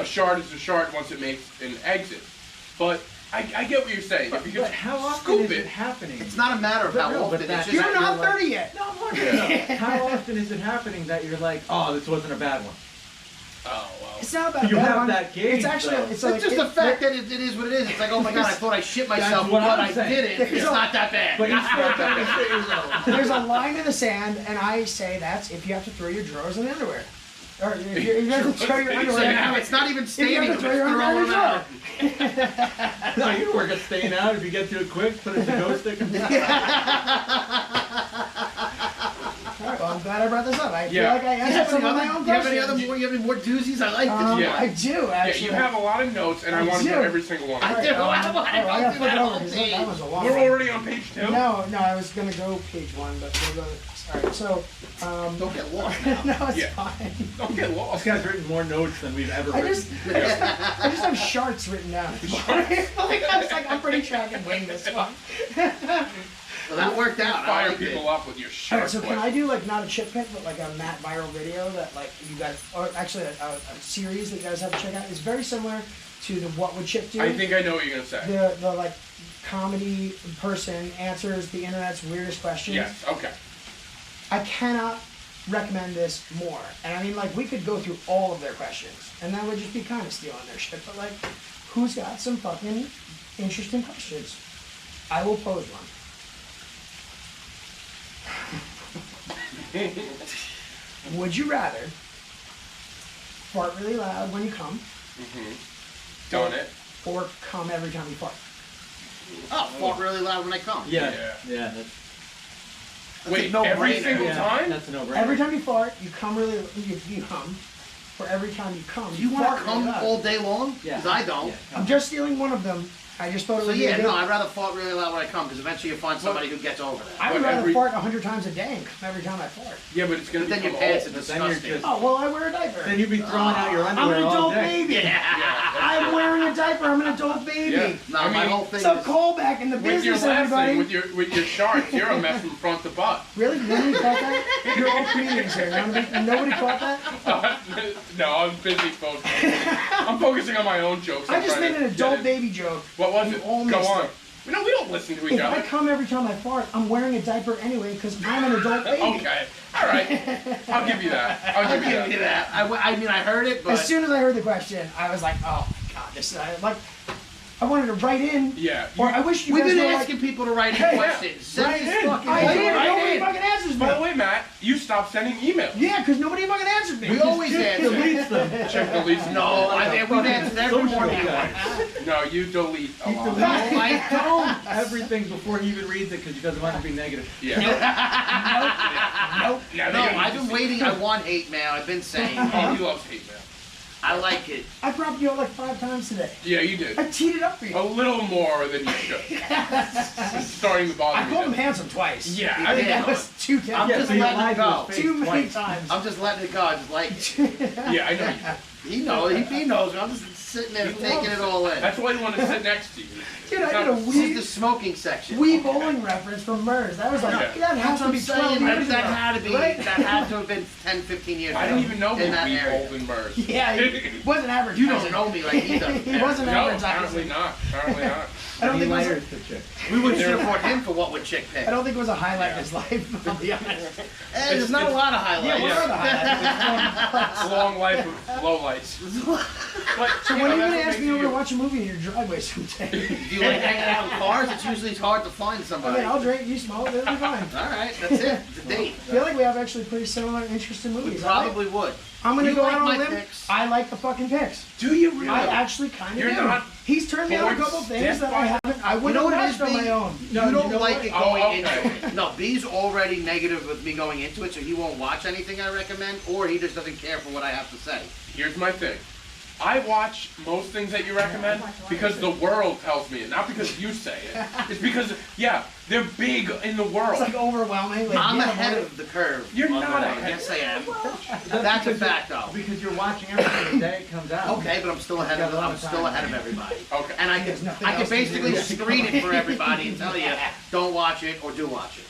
shard is a shard once it makes an exit. But I get what you're saying. If you but could how often scoop is it, it happening? It's not a matter of But how no, often. but It's that- just You're that not like- 30 yet. No, I'm not. How often is it happening that you're like, oh, this wasn't a bad one? Oh, well. It's not about a You bad have one. that gauge, It's actually, though. it's It's like just the fact that it is what it is. It's like, oh my god, I thought I shit myself, That's what but I'm I saying. didn't. There's It's a- not that bad. But you still demonstrate yourself. there's a line in the sand, and I say that's if you have to throw your drawers in the underwear. Or if you have to throw your underwear Yeah, out. it's not even If you standing, have it's to throw your underwear in throwing the them drawer. out. No, you can work at staying out if you get to it quick. Put a to-go stick. All right, well, I'm glad I brought this up. I feel Yeah. like I Do you answered have some any of my other? own Do you have any questions. other more? You have any more doozies? I like this Yeah. I do, Yeah, actually. you have a lot of notes, and I want to do. know every single one. I of did. them. Well, I want to I go gotta through flip that it over whole because page. that was a long We're one. already on page 2? No, I was gonna go page 1, but we'll go. All right, so. Don't get lost now. No, it's Yeah. fine. Don't get This lost. guy's written more notes than we've ever I written. just have sharts written down. Like, I was like, I'm pretty sure I can wing this one. Well, that worked out. I Fire like people it. up with your shit. Alright, so can I do like not a chip pick, but like a Matt viral video that like you guys, or actually a series that you guys have to check out? It's very similar to the What Would Chip Do? I think I know what you're going to say. The like comedy person answers the internet's weirdest questions. Yes, okay. I cannot recommend this more. And I mean, like, we could go through all of their questions, and that would just be kind of stealing their shit. But like, who's got some fucking interesting questions? I will pose one. Would you rather fart really loud when you come, Done it. or come every time you fart? Oh, fart really loud when I come. Yeah. Yeah. Yeah. That's, Wait, no every brainer. single yeah, time? that's a no-brainer. Every time you fart, you come really, you come. For every time you come, Do you want fart to really come loud. all day long? Yeah. Because I don't. Yeah. I'm just stealing one of them. I just thought it So would be yeah, a good. no, I'd rather fart really loud when I come because eventually you find somebody who gets over that. I would But rather every- fart 100 times a day and come every time I fart. Yeah, but it's going But to then become your pants are old. But then you're disgusting. just- Oh, well, I wear a diaper. Then you'd be throwing out your I'm underwear an all adult day. baby. I'm wearing a diaper. I'm an adult baby. Yeah. No, I my mean, whole thing So is... callback in the With your business, last everybody. thing, with your sharks, you're a mess from front to butt. Really? Nobody caught that? You're all comedians here. Nobody caught that? No, I'm busy focusing. I'm focusing on my own jokes. I I'm just trying made to an adult get it. baby joke. What was You it? all Go missed on. it. No, we don't listen to each If other. I come every time I fart, I'm wearing a diaper anyway because I'm an adult baby. Okay. All right. I'll give you that. I'll give you that. I mean, I heard it, but... As soon as I heard the question, I was like, oh my god, this is like, I wanted to write in. Yeah. Or I wish you We've guys been were asking like, people to write in Hey, questions. Send write this in. fucking I thing, did. write Nobody in. fucking answers me. By the way, Matt, you stopped sending emails. Yeah, because nobody fucking answered me. We always answer. Deletes them. Check deletes. No, we've answered every Social morning. guy. No, you delete a lot. No, I don't. Everything before he even reads it because he doesn't want to be negative. Yeah. Nope. Now No, they I've been waiting. I want hate mail. I've been saying. Oh, he loves hate mail. I like it. I dropped you out like 5 times today. Yeah, you did. I teed it up for you. A little more than you should. It's starting to bother I me. called him now. handsome twice. Yeah, I think yeah. that was too I'm counts. just so you letting lied it to his go. face Too many twice. times. I'm just letting it go. I just like it. Yeah, I know you. He knows. He knows. I'm just sitting there He taking loves it all in. That's why you want to sit next to you. Dude, I It's did not- a This is the smoking section. Wee bowling reference from Mers. That was like, Yeah. that has That's to what be I'm 12 saying. years That ago. had to be. Right? That had to have been 10, 15 years ago. I didn't even know in that who we area. Golden Mers. Yeah, he wasn't advertising. You don't know me like he does. He wasn't No, advertising. apparently not. Apparently not. I don't He think it was. lighters the chick. We would should afford him for what would chick pick. I don't think it was a highlight in his life. I'll be honest. There's not a lot of highlights. Yeah, what Yeah. are the highlights? It's a long life of low lights. But, So you when know, are you that's gonna what ask makes me you over to you. watch a movie in your driveway someday? Do you like hanging out in cars? It's usually hard to find I somebody. mean, I'll drink, you smoke, it'll be fine. All right, that's it. It's a date. I feel like we have actually pretty similar interests in We movies. probably would. I'm gonna You go like out on my a limb. picks? I like the fucking picks. Do you really? I actually kind of You're do. not He's turned me on a bored couple things stiff that by I it? haven't. I You wouldn't know what it have is, watched on B? my own. You don't know like what? it Oh, going okay. into it. No, B's already negative with me going into it, so he won't watch anything I recommend, or he just doesn't care for what I have to say. Here's my thing. I watch most things that you recommend because the world tells me it, not because you say it. It's because, yeah, they're big in the world. It's like overwhelming. Like, I'm yeah, ahead what- of the curve. You're on not what I- ahead. Yes, I am. That's a fact, though. Because you're watching everything the day it comes out. Okay, but I'm still ahead of. I'm still ahead of everybody. Okay. And I There's can nothing I can else to do. basically screen it for everybody and tell you don't watch it or do watch it.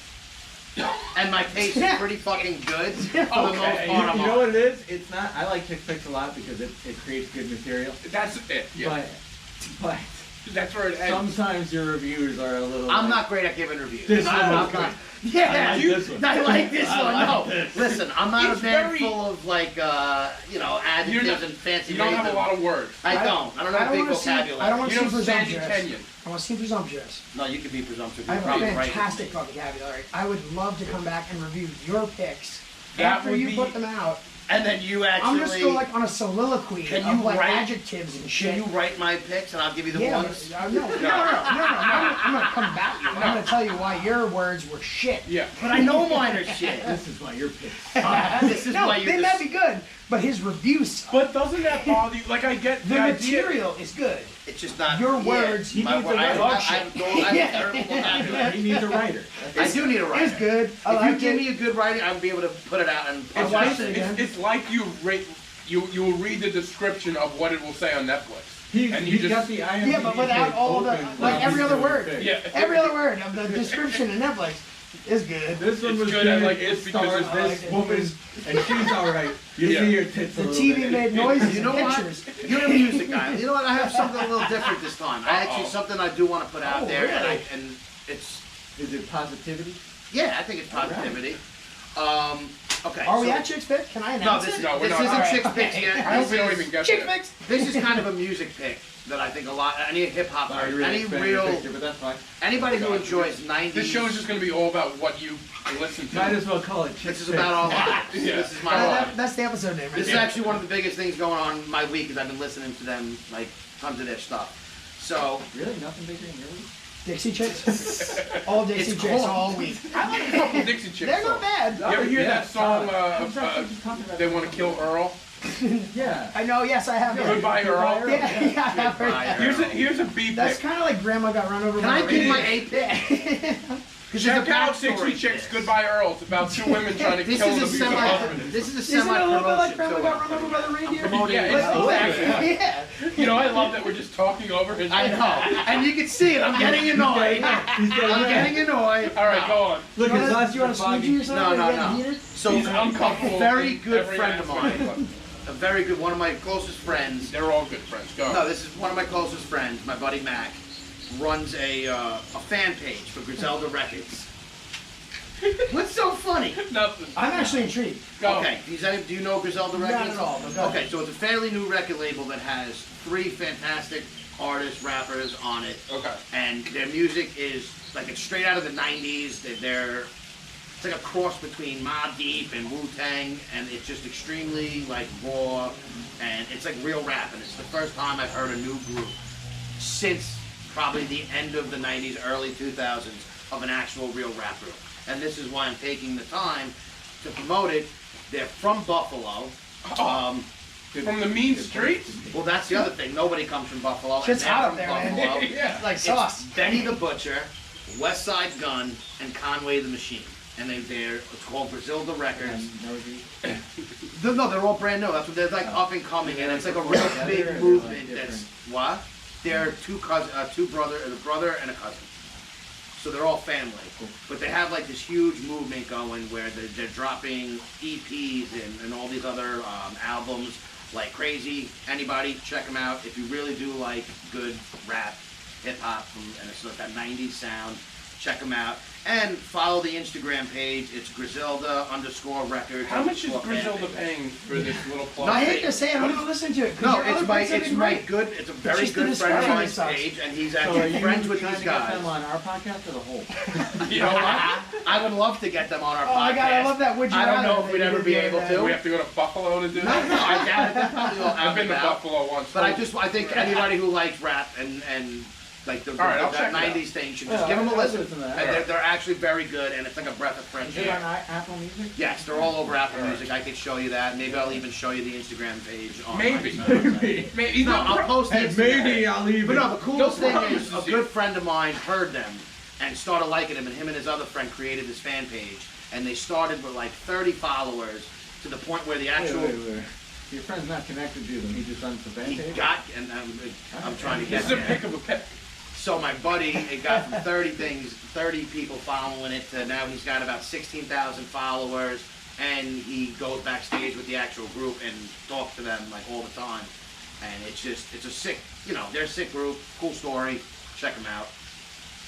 And my taste is pretty fucking good for the most Okay. You, part. I'm you know on. what it is? It's not. I like chick flicks a lot because it creates good material. That's it. Yeah. But That's where it ends. Sometimes your reviews are a little. I'm like, not great at giving reviews. This I'm one was not. good. Yeah, I like this one. I like this I one. like No, this. listen, I'm not It's a man very- full of like adjectives You're not- and fancy. You don't have a rhythm. lot of words. I don't have a big wanna seem- vocabulary. I don't want You to know seem Sandy presumptuous. Kenyon. I want to seem presumptuous. No, you can be presumptuous. I You're have probably a right. fantastic vocabulary. I would love to come back and review your picks That after would you be- put them out. And then you actually. I'm just going like on a soliloquy Can of you like write- adjectives and shit. Can you write my picks and I'll give you the yeah, ones? but, no. I'm gonna combat you. I'm gonna tell you why your words were shit. Yeah. But I know mine are shit. This is why you're pissed. This is no, why you're they might be good, but his reviews suck. But doesn't that bother you? Like, I get The idea. material is good. It's just not Your words, he my needs a word- writer. I have terrible vocabulary. He needs a writer. I do need a writer. It's good. I If you like give it. me a good writing, I'll be able to put it out and I'll It's, watch like, it again. it's like you will read the description of what it will say on Netflix. He's And you just- got the IMDb Yeah, but without page all the open like while every he's other doing word. picks. Yeah. Every other word of the description in Netflix is good. This one It's was good, good. I like It this because stars it's this this. woman, and she's all right. You Yeah. see her tits a The little TV bit. made noises You know and what? pictures. You're a music guy. You know what? I have something a little different this time. I actually Uh-oh. something I do want to put out Oh, there, really? and it's Is it positivity? yeah, I think it's positivity. Okay. Are we so- at Chick's Pick? Can I No, announce this, it? No, we're this not. isn't Alright. Chick's Picks yet. I hope we don't This even is- get Chick there. Picks. This is kind of a music pick that I think a lot. Any hip hop, Sorry, really any expanded real, picture, but that's fine. anybody who enjoys '90s. This show is just going to be all about what you listen to. Might as well call it This Chick's is about our lives. Yeah. This is my life. That's the episode name, right This is there. actually one of the biggest things going on my week, is I've been listening to them, like tons of their stuff. So Really? Nothing bigger than yours? Dixie Chicks. All Dixie It's Chicks cool. all week. I like a couple Dixie Chicks They're not songs. bad. You ever hear Yeah, that song, I'm sorry, just talking about They Want to Kill Earl? Yeah. I know. Yes, I have. Yeah, heard. Goodbye, Goodbye, Earl. Earl. Yeah, yeah, I have heard Goodbye, that. Earl. Here's a B That's pick. kind of like Grandma got run over can by I a give lady. my A pick? Because Check out Dixie Chicks, Goodbye Earl. It's about two women trying to This kill is the a abusive semi. husband. This is a Isn't semi it a little bit like promotion. Grandma got run over by the reindeer? Promoting Yeah, it. it's Like, yeah. You know, I love that we're just talking over his I head. know, and you can see it. I'm getting annoyed. He's getting I'm mad. getting annoyed. All right, go on. Look, Do you his wanna- last do you want to squeegee or something? No, no, Are you getting no. heated? So He's uncomfortable. a very in good every friend of aspect. mine, a very good one of my closest friends. They're all good friends. Go. No, this is one of my closest friends, my buddy Mac, runs a fan page for Griselda Records. What's so funny? Nothing. I'm actually intrigued. Go. Okay, do you know Griselda Not Records? at all, but go ahead. Okay, so it's a fairly new record label that has 3 fantastic artists, rappers on it. Okay. And their music is like it's straight out of the '90s. It's like a cross between Mobb Deep and Wu-Tang, and it's just extremely like raw, and it's like real rap. And it's the first time I've heard a new group since probably the end of the '90s, early 2000s of an actual real rap group. And this is why I'm taking the time to promote it. They're from Buffalo. From the mean streets? Well, that's the other thing. Nobody comes from Buffalo. Shit's and they're hot up from there, man. Buffalo. Yeah. Like It's sauce. Benny the Butcher, West Side Gun, and Conway the Machine. And it's called Griselda Records. No, they're all brand new. That's what they're like up and coming, and it's like a real big movement. That's what? They're a brother and a cousin. So they're all family, but they have like this huge movement going where they're dropping EPs and all these other albums like crazy. Anybody check them out if you really do like good rap, hip hop, and it's like that '90s sound. Check them out and follow the Instagram page. It's Griselda_Records. How much is _ Griselda fan page. paying for this little plug? No, I hate to say it. I'm gonna listen to it. 'cause No, your other it's friends have been great. It's a very Just the good friend of description mine's sucks. page, and he's So are actually you friends with trying these to get guys. them on our podcast or the whole? You know what? I would love to get them on our Oh podcast. my god, I love that. Would you I don't rather know if that we'd you ever did be the other able day. to. Do we have to go to Buffalo to do No, that? no, I doubt it. They're probably all out I've been and to about. Buffalo once. But I think anybody who likes rap and like the, All right, I'll that check it out. 90s thing should Yeah, just give them a I'll listen. listen to that. And they're actually very good, and it's like a breath of fresh Is it on air. Apple Music? Yes, they're all over Apple Music. I could show you that. Maybe I'll even show you the Instagram page. On Maybe. Maybe. Maybe. No, I'll post Hey, it. maybe I'll even. But no, the coolest No thing is promises a here. good friend of mine heard them and started liking them, and him and his other friend created this fan page, and they started with like 30 followers to the point where the actual Wait. Your friend's not connected to them. He just runs the fan he page. got, and I'm trying to This get is a there. pick of a pick. So my buddy, it got from 30 people following it to now he's got about 16,000 followers, and he goes backstage with the actual group and talks to them like all the time, and it's a sick you know, they're a sick group, cool story. Check them out.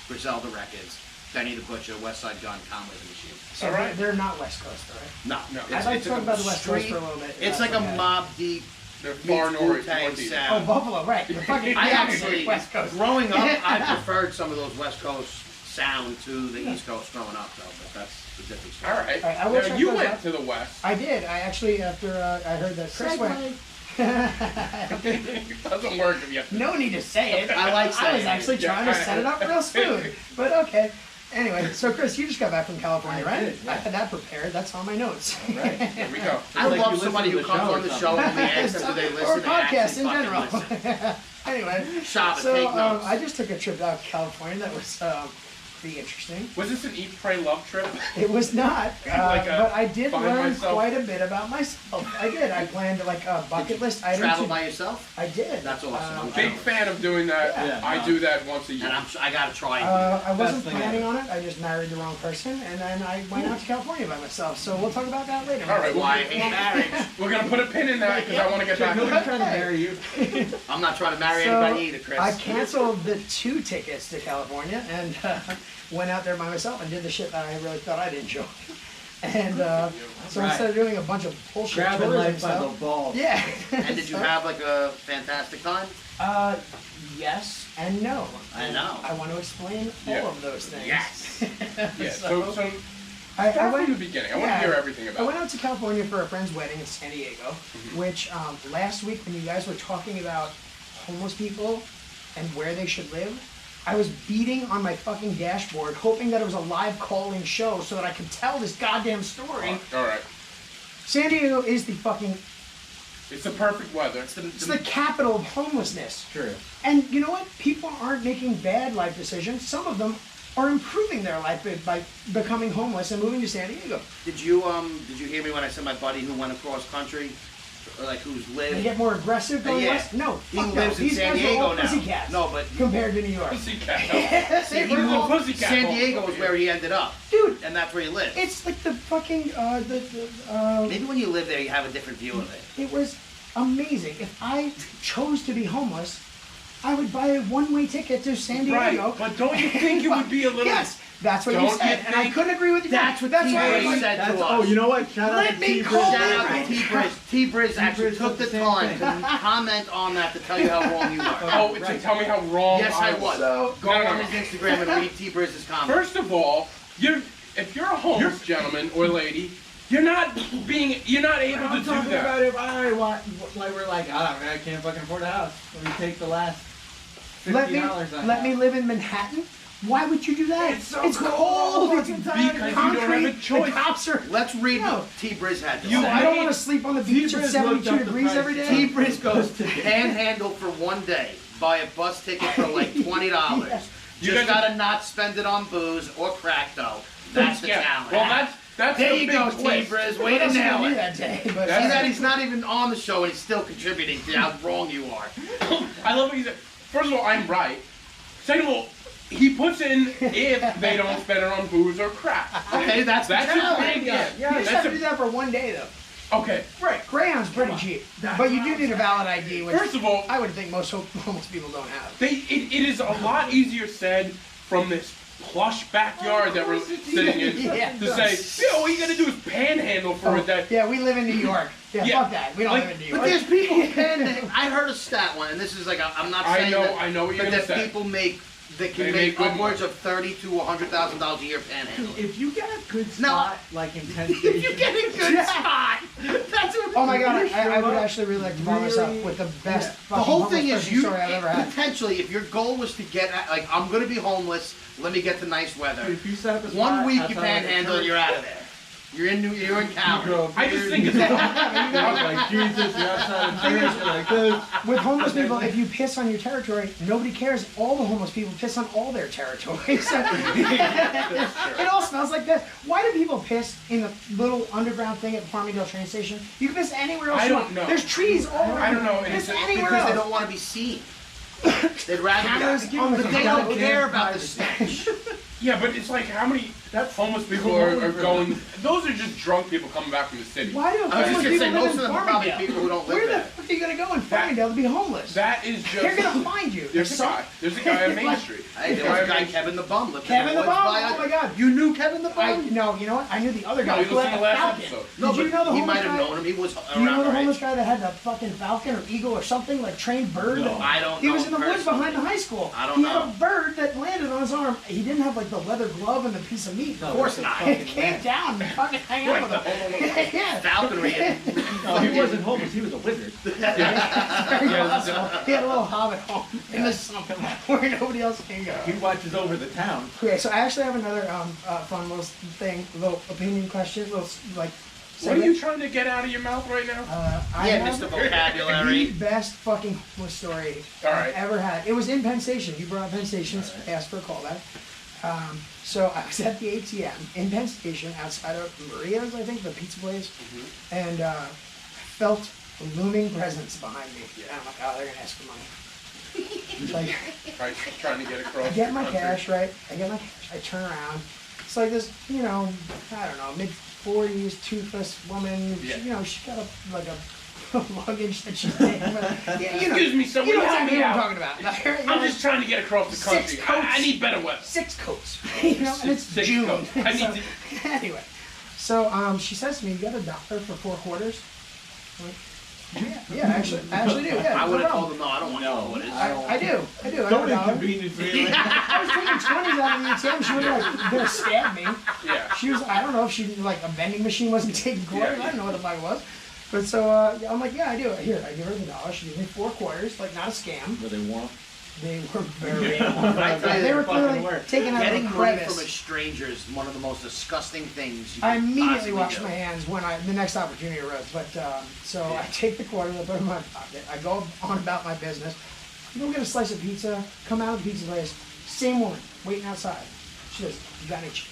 Griselda Records, Benny the Butcher, West Side Gun, Conway the Machine. So All right. they're not West Coast, right? No, No. I'd like to talk about the West Coast street- for a little bit. It's That's like a okay. Mob Deep They're far meets Wu-Tang northeast. Oh, sound. Buffalo, right. The fucking I yeah, actually, West Coast. growing up, I preferred some of those West Coast sound to the East Coast growing up, though. But that's the different story. All right. All right, I will Now, check you those went out. to the west. I did. I actually, after I heard that Chris went. It doesn't work if you. No need to say it. I like I was saying it. actually trying to set it up real smooth. But okay. Anyway, so Chris, you just got back from California, I right? did, yeah. I had that prepared. That's on my notes. Right. Here we go. I Like love you somebody who listen to the comes show on or the show something. and we ask them, do they listen? or They podcasts actually in fucking general. listen. Anyway, Shop and so take notes. I just took a trip out to California. That was pretty interesting. Was this an Eat, Pray, Love trip? It was not, Like a but I did find learn myself- quite a bit about myself. I did. I planned like a bucket list item. Travel to- by yourself? I did. That's awesome. I'm Big fan of doing that. Yeah. I do that once a year. And I gotta try it. I wasn't thing planning ever. on it. I just married the wrong person, and then I went out to California by myself. So we'll talk about that later. All right, That's why I hate marriage. We're gonna put a pin in that because I want to get back to Nobody's that. trying to marry you. I'm not trying to marry So, anybody either, Chris. I canceled the 2 tickets to California and went out there by myself and did the shit that I really thought I'd enjoy. And so Right. instead of doing a bunch of bullshit Grabbing tourism life by the stuff, balls. yeah. And did you have like a fantastic time? Yes and no. I know. I want to explain Yeah. all of those things. Yes. Yeah. So, So I start went from the beginning. I want to yeah. hear everything I about went it. out to California for a friend's wedding in San Diego, which last week when you guys were talking about homeless people and where they should live, I was beating on my fucking dashboard hoping that it was a live call-in show so that I could tell this goddamn story. All right. San Diego is the fucking, It's the perfect weather. it's the capital of homelessness. True. And you know what? People aren't making bad life decisions. Some of them are improving their life by becoming homeless and moving to San Diego. Did you hear me when I said my buddy who went across country, or like who's They lived? get more aggressive going Yeah. west? No, He fuck no. lives in These San guys are Diego all now. pussycats No, but compared to New York. Pussycat. See, He was a pussycat. San Diego was where he ended up, Dude, and that's where he lived. it's like the fucking Maybe when you live there, you have a different view of it. it was amazing. If I chose to be homeless, I would buy a one-way ticket to San Right, Diego. but don't you think it would be a little? Yes, that's what you Don't said, you and I think- couldn't agree with you. That's what why I T-Briz was like, said to That's, us. oh, you know what? Shout out Let to me T-Briz. call Shout out Right. to T-Briz. T-Briz actually T-Briz took the said the same time thing. to comment on that to tell you how wrong you are. Oh, to tell me how wrong Yes, I was. So, Go No, no, on no. his Instagram and read T-Briz's comment. First of all, if you're a homeless gentleman or lady, you're not able to I'm do talking that. about it. All right, like we're like, I can't fucking afford a house. Let me take the last let $50 I me have. live in Manhattan. Why would you do that? It's so cold. cold. It's Because you don't have a concrete. choice. The cops are. Let's read No. what T-Briz had to You- I say. don't want to sleep on the beach at T-Briz 72 looked up the degrees price. every day. T-Briz goes to Panhandle for one day, buy a bus ticket for like $20. Yeah. You Just guys- gotta not spend it on booze or crack though. That's the Yeah. challenge. Well, that's there the you big go, twist. T-Briz. What Way to else did I nail do it. that day? But See that he's not even on the show and he's still contributing to how wrong you are. I love what he said. First of all, I'm right. Second of all, he puts in if they don't spend it on booze or crack. Okay, that's the That's a challenge. big you just That's have to a do that for one day though. okay. Right. Greyhound's pretty cheap, but you do need a valid ID, which First of all, I would think most homeless people don't have. it is a lot easier said from this plush backyard that we're sitting in Yeah. to say, all you gotta do is panhandle for a day. Yeah, we live in New York. Yeah, Yeah. fuck that. We don't Like- live in New But York. there's people who can. I heard a stat one, and this is like I'm not saying that. I know what you're but gonna that say. people make that can They make make good upwards of $30,000 to $100,000 a year panhandling. If you get a good No. spot, like in 10 If stations, you get a good spot, that's what. Oh my god, Really I would show up? actually really like to follow this up Really? with the best Yeah. fucking The whole homeless thing is person you story I've ever had. potentially, if your goal was to get like I'm gonna be homeless, let me get to nice weather. if you set up a spot, One week you outside of the panhandle and church, you're out of there. You're in Cali. you grow I just beard, think it's you a go- lot. you're like Jesus, you're outside of church, you're like this. With homeless people, if you piss on your territory, nobody cares. All the homeless people piss on all their territories. It all smells like that. Why do people piss in the little underground thing at the Farmingdale train station? You can piss anywhere else I you don't want. know. There's trees all around. I don't know. Piss It's anywhere Because they else. don't want to be seen. They'd rather Cameras be, on the but they gun. don't care about the stench. Yeah, but it's like how many That's Homeless people are going. Those are just drunk people coming back from the city. Why do I was homeless just gonna people say, live most in of them are probably Farmingdale? people who don't live Where the there. fuck are you gonna go in Farmingdale to be homeless? That is just. They're gonna find you. There's a guy. There's a guy on Main Like, Street. Hey, there was a guy, Kevin the Bum. lived in Kevin the woods Bum? by Oh my God. You knew Kevin the I Bum? no, you know what? I knew the other guy No, you who listened had to the last Falcon. episode. No, Did you but know the he homeless might have guy? known him. He was Do you know around the our homeless age. guy that had the fucking falcon or eagle or something like trained bird? No. I don't He know was in the woods personally. behind the high school. I don't he know. had a bird that landed on his arm. He didn't have like the leather glove and the piece of meat. No, Of course that's not. fucking It came mad. down and fucking hang out with him. Yeah. Falconry. No, he wasn't homeless. He was a wizard. He had a little hobbit home in the summer where nobody else can go. He watches over the town. Okay, so I actually have another fun little thing, little opinion question, little like. What are you trying to get out of your mouth right now? I Yeah, have Mr. Vocabulary. the best fucking homeless story All I've right. ever had. It was in Penn Station. You brought up Penn Station, so I asked for a callback. So I was at the ATM in Penn Station outside of Maria's, I think, the pizza place, and I felt a looming presence behind me. And I'm like, oh, they're gonna ask for money. Like, Right, trying to get across. I get the my country. cash, right? I get my cash. I turn around. It's like this, you know, I don't know, mid-40s, toothless woman. Yeah. She, you know, she got a luggage that she's taking. Yeah, you know, Excuse me, sir. you know What what are you I'm talking talking about? about. I'm just trying to get across the Six country. I coats. need better weather. 6 coats, you know, and it's Six June. coats. I need So, anyway, so she says to me, "You got $1 for 4 quarters?" I'm like, yeah, I actually do. Yeah, I no would have problem. told him, no, I don't want to know what it is. I do. I Don't have $1. inconvenience me. I was taking 20s out of the ATM. She was like gonna stab me. Yeah. She was. I don't know if she like a vending machine wasn't taking quarters. Yeah. I don't know what the fuck it was. But so I'm like, yeah, I do. Here, I give her $1. She gives me 4 quarters, like not a scam. Were they warm? They were very. I tell you, They were fucking clearly work. taking out Getting a money crevice. from a stranger is one of the most disgusting things you I can immediately possibly washed do. my hands when the next opportunity arose. But so I take the quarters, I put them in my pocket. I go on about my business. I go get a slice of pizza. Come out of the pizza place. Same woman waiting outside. She says, "You got any change?"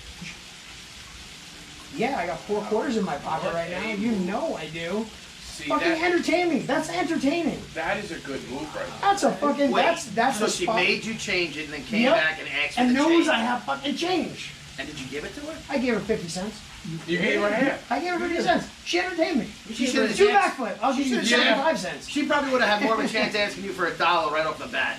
Yeah, I got 4 quarters in my pocket right now. You know I do. See, Fucking that, entertain me. That's entertaining. that is a good move right there. That's a fucking. Wait, That's so the she spot. made you change it and then came Yep. back and asked for and the knows change. I have fucking change. And did you give it to her? I gave her 50 cents. You gave her half. I gave her 50 cents. She entertained me. She should've 2 asked- backflip. I'll give you should've 75 cents. She probably would have had more of a chance asking you for $1 right off the bat.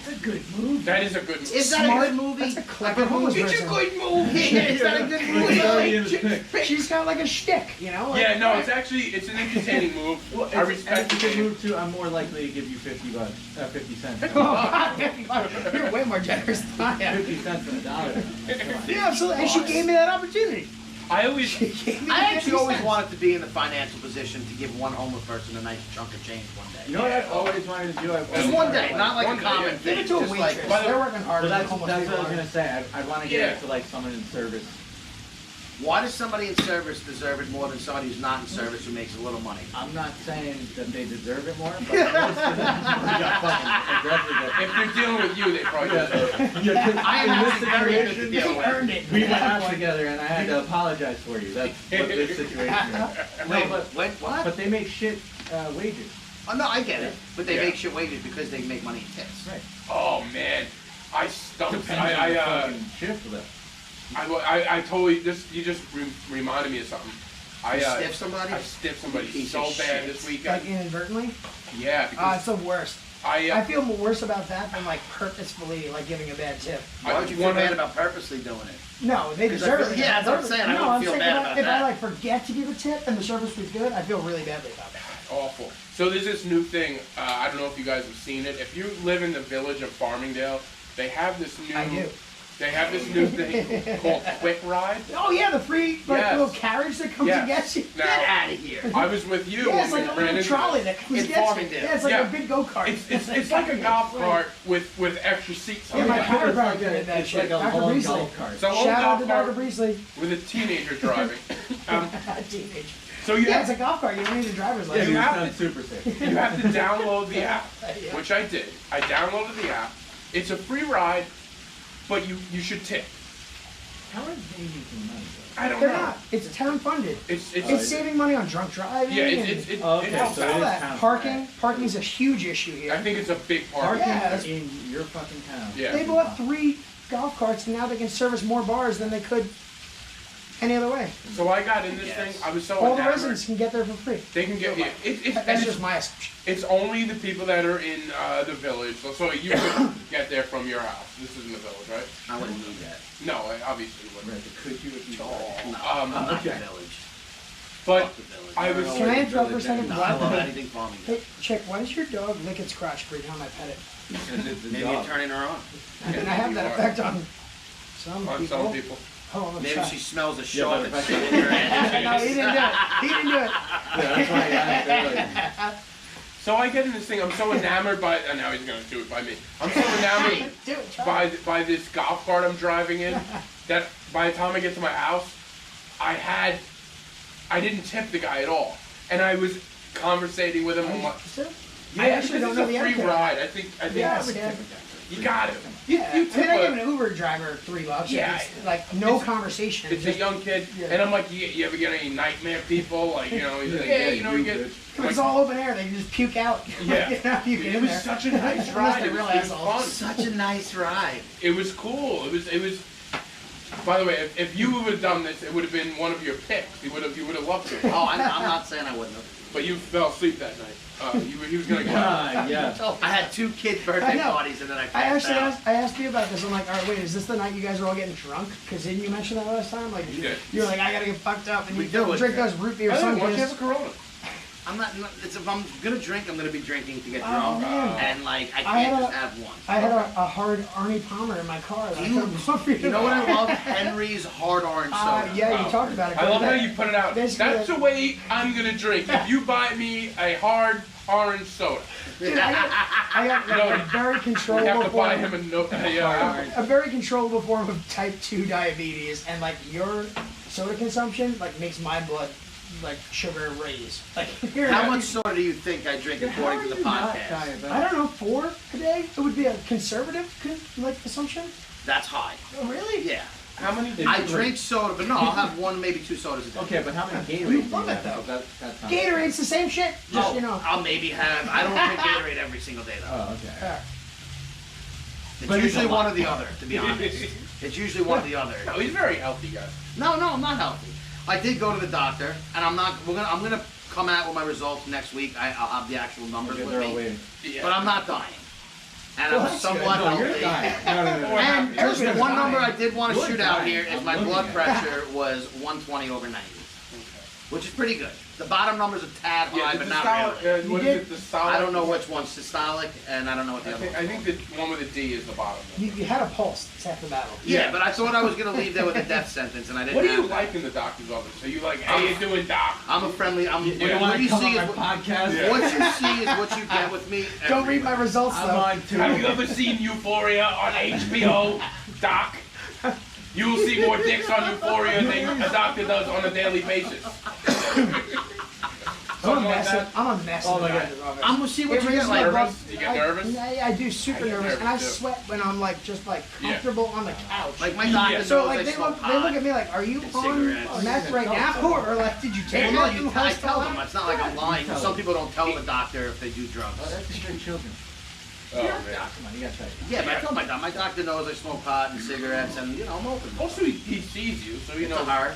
That's a good move. That is a good move. Is that Smart. a good movie? That's a clever homeless It's a person. good move. Is that a good movie? Already in his pick. She's got like a shtick, you know? Like, Yeah, no, it's an entertaining move. Well, I and respect if you it. move too, I'm more likely to give you 50 cents. Oh, God, 55. You're way more generous than I am. 50 cents and $1. Come on. Yeah, absolutely. And she gave me that opportunity. I always. She gave me I the actually 50 always cents. wanted to be in the financial position to give one homeless person a nice chunk of change one day. You know what I've always wanted to do? Just one day, not like One a day, common yeah. Give thing. it to a just like, waitress. by the- They're working harder Well, than homeless that's what I was people gonna say. I want to Yeah. get it to like someone in service. why does somebody in service deserve it more than somebody who's not in service who makes a little money? I'm not saying that they deserve it more, but most of them got fucking aggressive. If they're dealing with you, they probably deserve it. Yeah, 'cause I am in this actually very good to situation, deal They with. earned it. we went out together and I had to apologize for you. That's what this situation is. Wait, No, what? but they make shit wages. Oh, no, I get it. But they Yeah. make shit wages because they make money in tips. Right. Oh man, I stumped. Depending on the I fucking shift list. I totally. You just reminded me of something. I You stiff somebody? I stiffed somebody You piece so of bad shit. this Like weekend. inadvertently? Yeah, It's because the worst. I I feel worse about that than like purposefully like giving a bad tip. Why would you feel bad about purposely doing it? No, they 'Cause I deserve feel- it. yeah, that's what I'm Deserve it. saying. I No, wouldn't I'm feel saying bad if about if that. I like forget to give a tip and the service was good, I feel really badly about that. awful. So there's this new thing. I don't know if you guys have seen it. If you live in the village of Farmingdale, they have this new. I do. They have this new thing called Quick Ride. Oh yeah, the free like Yes. little carriage that comes and Yes. gets you. Now, Get out of here. I was with you Yeah, it's when like a we ran little into trolley this. that comes In and gets you. Farmingdale. Yeah, it's like Yeah. a big go kart. It's like a golf cart with extra seats on Yeah, my it. chiropractor did that It's shit. like a Dr. long Beasley. golf cart. So old Shout out to golf Dr. cart Beasley. with a teenager driving. Teenage. So you Yeah, have it's a golf cart. You don't need a driver's Yeah, you you license. have sound to- super safe. you have to download the app, Yeah. which I did. I downloaded the app. It's a free ride, but you should tip. How are they making money? I don't They're know. not. It's town funded. It's It's saving money on drunk driving. yeah. and Oh, okay, It helps so out. all it is that. town Parking. funded. Parking's a huge issue I here. think it's a big part. Parking Yeah, that's- in your fucking town. Yeah. They bought 3 golf carts, and now they can service more bars than they could any other way. So I got in this Yes. thing. I was so All the enamored. residents can get there for free. They can get That's just my assumption. It's only the people that are in the village. So you could get there from your house. This isn't the village, right? I wouldn't need that. No, I obviously wouldn't. Could you if you No, Um, I'm not the okay. village. But Fuck the village. I was. Can I interrupt for a second? No, Why- I love anything farming. Hey, Chick, why does your dog lick its crotch every time I pet it? Maybe you're turning her on. And I have that effect on some On people. some people. Hold on, let's Maybe try. she smells a Yeah, shot but that's if I- in her head. No, he didn't do it. He didn't do it. Yeah, that's why I asked earlier. So I get in this thing. I'm so enamored by. And now he's gonna do it by me. I'm so enamored Do it, try. by this golf cart I'm driving in that by the time I get to my house, I didn't tip the guy at all, and I was conversating with him. I'm like, I actually don't know the it's a free etiquette. ride. I think Yeah, it's, yeah. you got it. Yeah, You I tip mean, I give a- an Uber driver $3. Yeah. It's like no It's- conversation. It's a just- young kid, Yeah. and I'm like, you ever get any nightmare people? Like, you know, he's like, Yeah, yeah, you know, you get. If it's all open air, they can just puke out. Yeah. You know, you get It in was there. such a nice Unless ride. they're It real was assholes. fun. Such a nice ride. It was cool. It was. By the way, if you would have done this, it would have been one of your picks. You would have loved it. Oh, I'm not saying I wouldn't have. But you fell asleep that night. He was gonna go. Yeah. I had 2 kids' birthday I know. parties and then I I passed actually out. I asked you about this. I'm like, all right, wait, is this the night you guys were all getting drunk? Because didn't you mention that last time? Like, Yeah. you were like, I gotta get fucked up, and We you do it. drink those root beer By the way, why don't you sun have a Corona? I'm not. It's, if I'm gonna drink, I'm gonna be drinking to get Oh, drunk, man. and like I I can't had just a- have one. I had a hard Arnie Palmer in my car. That I You- couldn't pump You know what I love? Henry's hard orange soda. Yeah, you Wow. talked about it. I love how you put it out. Basically, That's the way I'm gonna drink. If you buy me a hard orange soda, Dude, I got like, No, a very we controllable have to buy form. him a note. A very controllable form of type 2 diabetes, and like your soda consumption like makes my blood like sugar raise. Like How much soda do you think I drink according to the podcast? I don't know, 4 a day? It would be a conservative like assumption. That's high. Oh, really? Yeah. How many did I you drink soda, but no, I'll have 1, maybe 2 sodas a day. Okay, but how many Gatorades? You do you love it, have? though. That's not- Gatorade's the same shit. Just Oh, you know. I'll maybe have. I don't drink Gatorade every single day though. Oh, okay. It's but it's usually a lot. one or the other, to be honest. It's usually one or the other. No, he's very healthy, guys. No, I'm not healthy. I did go to the doctor, and I'm gonna come out with my results next week. I'll have the actual numbers Okay, with they're all me, waiting. Yeah. but I'm not dying, and Well, I'm that's somewhat No, you're healthy. dying. No. And You're just the gonna one die. number I did want to You're shoot out dying. here is I'm my looking blood at it. pressure was 120 over 90, which is pretty good. The bottom number's a tad Yeah, high, the but not systolic, really. what You is it? The solid. I don't know which one's systolic, and I don't know what the I other think, one. I think the one with the D is the bottom. You had a pulse. It's half the battle. Yeah, but I thought I was gonna leave there with a death sentence, and I didn't. What do you have that. like in the doctor's office? Are you like, hey, you doing, doc? I'm a friendly. I'm. You What want you to come see on is my podcast? Yeah. what you see is what you get with me. Don't read my everywhere. results I'm though. on too. Have you ever seen Euphoria on HBO, doc? You will see more dicks on Euphoria than a doctor does on a daily basis. I'm a Something like mess. that. I'm a mess. Oh in my the God. doctor's office. I'm gonna see what It you get raises like. my Nervous? blood- You get nervous? I do super I get nervous, and I nervous, too. sweat when I'm like just like comfortable on the couch. Like my doctor knows so like I they smoke look pot. at me like, are you and on cigarettes. meth right now, or like did you take Well, it? no, in the I last tell them. time? It's not like I'm lying. Tell Some them. people don't tell the doctor if they do drugs. Oh, that's just your children. Oh, man. Come on, you gotta try it. Yeah, but I tell my doctor. My doctor knows I smoke pot and cigarettes, and you know I'm open. Also, he sees you, so you It's know. a her.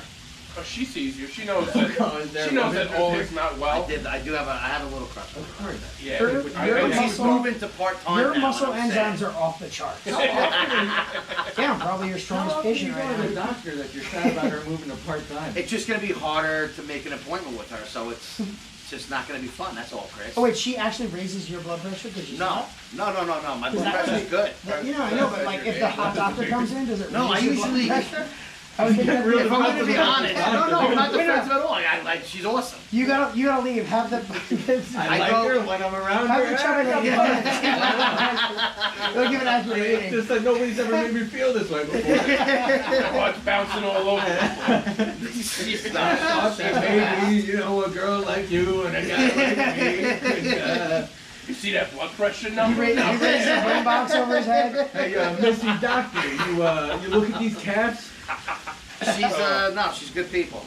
Oh, she sees you. She knows Oh, that. is there She knows one that all there? is not I well. did. I have a little crush. on her. Of course. Yeah. Your- I- your I- She's muscle- moving to part time. Your muscle enzymes are off the charts. Yeah, I'm probably your How strongest often patient you go right to the now. doctor that you're sad about her moving to part-time? It's just gonna be harder to make an appointment with her, so it's just not gonna be fun. That's all, Chris. Oh wait, she actually raises your blood pressure because she's No, hot? no. My Is blood that pressure's good. You know, I know, but like if the hot doctor comes in, does it No, raise I your blood usually- pressure? I was thinking Really If I'm gonna be Doctor. honest, no, I'm not defensive at all. I like she's awesome. you gotta leave. Have the. I I like go- her when I'm around Have her. the chubby lady. They'll give it after the It's meeting. just that nobody's ever made me feel this way before. Oh, it's bouncing all over. Maybe, you know, a girl like you and a guy like me. And, You see that blood pressure He number? raised the brain box over his head. hey, Missy Doctor, you look at these calves? She's good people.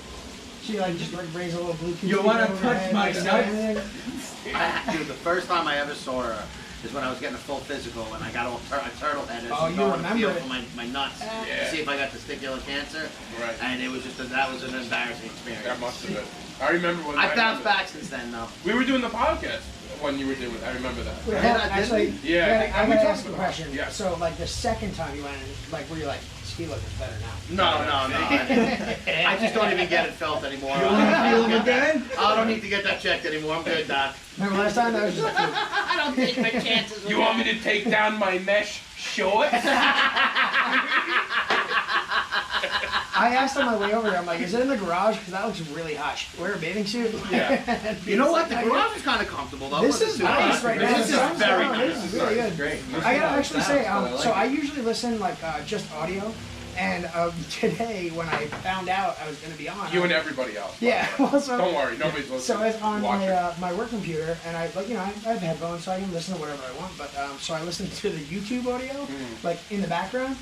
She like just like raised a little Bluetooth. You wanna speaker over her touch head, my like, nuts? everything. Dude, the first time I ever saw her, is when I was getting a full physical and I got all turtle headed. Oh, you going to remember feel it. for my nuts Yeah. to see if I got testicular cancer. Right. And it was just that was an embarrassing experience. That must have been. I remember when I bounced back since then though. We were doing the podcast when you were doing it. I remember that. Wait, Yeah, hold on, I did. actually, Yeah, I think- I we gotta talked ask a about it. question. Yeah. So, like, the second time you went in, like, were you like, ski looking better now? No. I just don't even get it felt anymore. You want to feel them again? I don't need to get that checked anymore. I'm good, Doc. Remember last time? That was just a fluke. I don't take my chances. You want me to take down my mesh shorts? I asked on my way over there, I'm like, is it in the garage? Because that looks really hot. Should I wear a bathing suit? Yeah. You know what? The garage is kind of comfortable though. This is Wasn't too nice bad. right now. This The is sun's very out. nice. This is really good. Great. I gotta actually say, I so I like usually listen like just audio, and today when I found out I was gonna be on, You and everybody else. yeah, well, so Don't worry, nobody's listening. so it's on Watch my it. my work computer, and I like I have headphones, so I can listen to whatever I want. But so I listened to the YouTube audio, like in the background.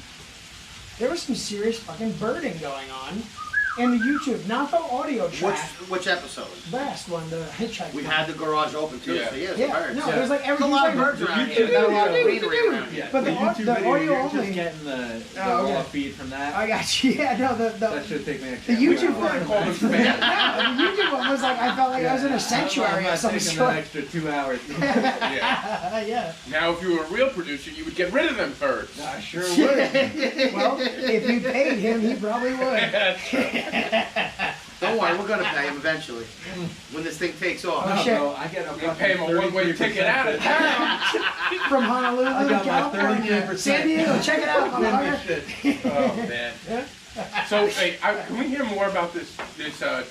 There was some serious fucking birding going on in the YouTube, not the audio track. Which episode? Last one, the hitchhiking. We had the garage open too Yeah. for years. yeah, Birds. no, there's like There's a everything. lot of birds around here. YouTube Got a lot of video. greenery around here. But the YouTube the video, audio you're only- just getting the Oh, raw okay. feed from that. I got you. Yeah, no, That the should take me a the YouTube one. Call them spam. Yeah, the YouTube one was like I felt like I was in a sanctuary I'm of some not taking sort. an extra 2 hours. Yeah. Yeah. Now, if you were a real producer, you would get rid of them birds. I sure would. Well, if you paid him, he probably would. That's true. Don't worry, we're gonna pay him eventually when this thing takes off. Oh, No, shit. bro, I get a You pay him a one-way ticket out of town. From Honolulu I to got my California, 33%. San Diego. Check it out, motherfucker. Shit. Oh man. So, hey, can we hear more about this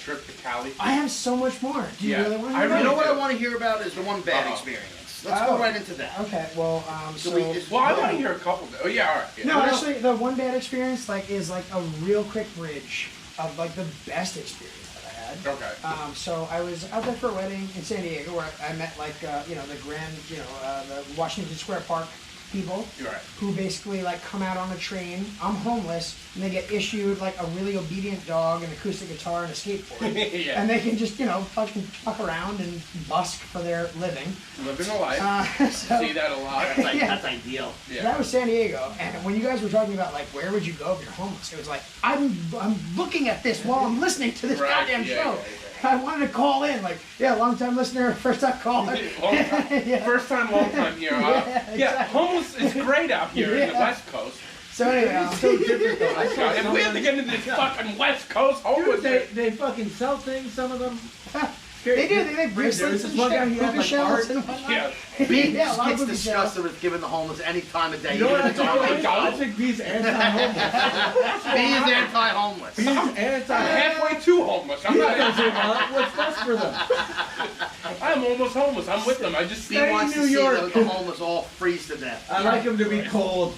trip to Cali? I have so much more. Do you Yeah. really want to I know? You really know what do. I want to hear about is the one bad Uh-oh. experience. Let's Oh. go right into that. Okay, well, So so we just- Well, I want to hear a couple. Oh yeah, all right. Yeah. no, actually, the one bad experience is like a real quick bridge of like the best experience that I had. Okay. So I was out there for a wedding in San Diego where I met like the grand the Washington Square Park people You're right. who basically like come out on a train. I'm homeless and they get issued like a really obedient dog, an acoustic guitar, and a skateboard. Yeah. And they can just fucking fuck around and busk for their living. Living a life. So See that a lot. Yeah. That's ideal. Yeah. that was San Diego, and when you guys were talking about like where would you go if you're homeless, it was like I'm looking at this while I'm listening to this Right, goddamn yeah, show. yeah, I wanted to call in, like, yeah, long time listener, first time caller. Long time. Yeah. First time, long time here. Yeah, exactly. Homeless is great out here in the Yeah. West Coast. So anyway, So different though. I saw If we had to get into this fucking West Coast homeless, Dude, they fucking sell things, some of them. they do. They make There was bracelets this and one shit, guy, he had, hookah like, shells art. and whatnot. yeah. B Yeah, a lot of gets hookah disgusted with giving the homeless any time of day. You know what even I if it's on think? the I think B's anti-homeless. B is anti-homeless. B's I'm anti. halfway to homeless. I'm He not. doesn't want what's best for them. I'm almost homeless. I'm with them. I just B Stay in wants to New see York. the homeless all freeze to death. I like him to be cold.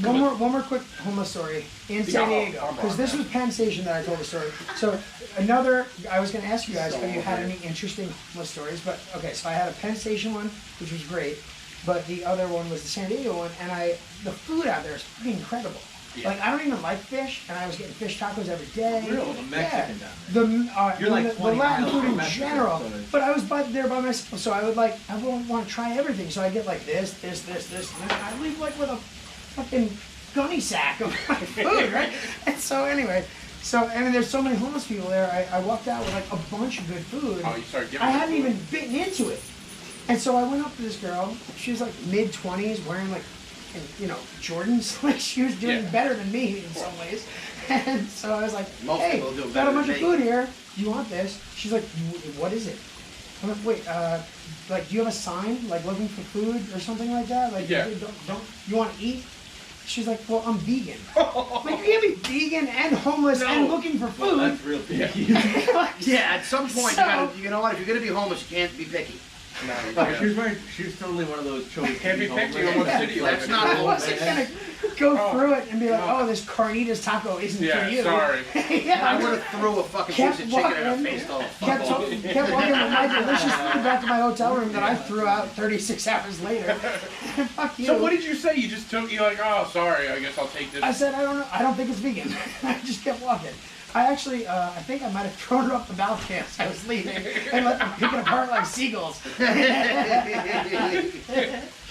One more quick homeless story in San Yeah, Diego, I'm on because this that. was Penn Station that I told the story. So I was going to ask you guys if you had any interesting homeless stories, but okay, so I had a Penn Station one, which was great, but the other one was the San Diego one, and the food out there is fucking incredible. Yeah. Like I don't even like fish, and I was getting fish tacos every day. Really? The Mexican down The You're like the 20 Latin miles food from in Mexico, general, so it's- but I was there by myself, so I would want to try everything. So I get like this, and then I leave like with a fucking gunny sack of my food, right? And so anyway, there's so many homeless people there. I walked out with like a bunch of good food. Oh, you started giving I them hadn't food. even bitten into it, and so I went up to this girl. She was like mid-20s, wearing like, Jordans. Like she was doing Yeah. better than me in some ways. And so I was like, Most hey, people do got better a bunch than of me. food here. Do you want this? She's like, what is it? I'm like, wait, like, do you have a sign, like, looking for food or something like that? Like, Yeah. don't you want to eat? She's like, well, I'm vegan. Like, you can't be vegan and homeless and looking for Well, food. that's real Yeah. picky. Yeah, at some point So- you know what? If you're gonna be homeless, you can't be picky. No, you Oh, can't. she was totally one of those children. Can't be picky on what Yeah. city you That's live in. not I homeless. wasn't gonna go Oh. through it and be like, No. oh, this carnitas taco isn't Yeah, for you. sorry. Yeah, I would have threw a fucking Kept piece of chicken in her walking. face though. kept walking with my delicious food back to my hotel room that I threw out 36 hours later. Fuck you. So what did you say? You just took. You're like, oh, sorry. I guess I'll take this. I said, I don't know. I don't think it's vegan. I just kept walking. I actually, I think I might have thrown her up the balcony as I was leaving and let them pick it apart like seagulls.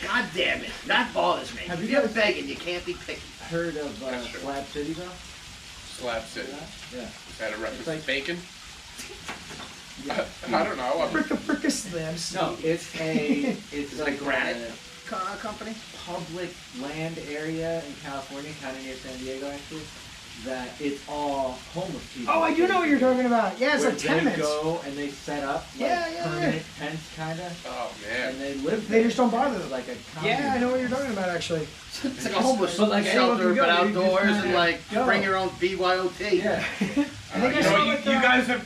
God damn it. That bothers me. Have If you you're guys- begging, you can't be picky. Heard of That's true. Slab City though? Slab City. Yeah. Is that a reference It's to like- bacon? Yeah. I don't know. Fricka slabs. No, it's like granite? a Company? public land area in California, kind of near San Diego actually, that it's all homeless people. Oh, I do know what you're talking about. Yeah, it's Where like they tenements. go and they set up like Yeah. permanent tents kind of, Oh and man. they live They there. just don't bother them. It's like a comedy. Yeah, I know what you're talking about actually. It's like a homeless But like shelter, anyone can go, but you just outdoors, kinda and like go. bring your own BYOT. Yeah. I think I You know, saw you, like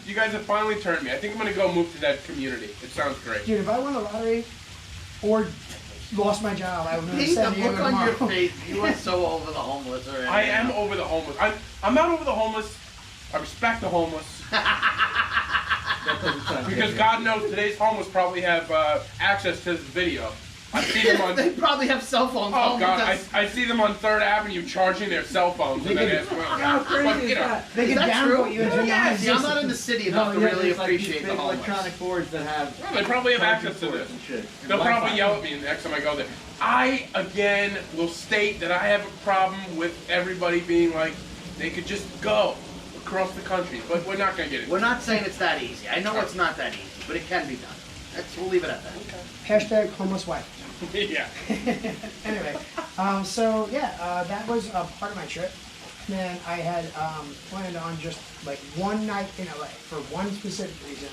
you guys have finally turned me. I think I'm gonna go move to that community. It sounds great. Dude, if I won the lottery or lost my job, I would move to Pete, the San Diego look on your tomorrow. face, you are so over the homeless already. I am over the homeless. I'm not over the homeless. I respect the homeless That doesn't sound because good. God knows today's homeless probably have access to this video. I see them on. They probably have cell phones. Oh home God, because- I see them on 3rd Avenue charging their cell phones and then ask, well, How crazy but, you is know, that? They Is can that true? downvote you into Yeah, see, I'm not in the non-existence. city enough to really there's, like, these appreciate the big homeless. electronic boards that have. Well, they probably have charging access to ports this. and shit. They'll Wi-Fi. probably yell at me the next time I go there. I, again, will state that I have a problem with everybody being like, they could just go across the country, but we're not going to get it. We're not saying it's that easy. I know it's not that easy, but it can be done. We'll leave it at that. Hashtag homeless wife. Yeah. Anyway, so yeah, that was a part of my trip. And then I had planned on just like one night in LA for one specific reason.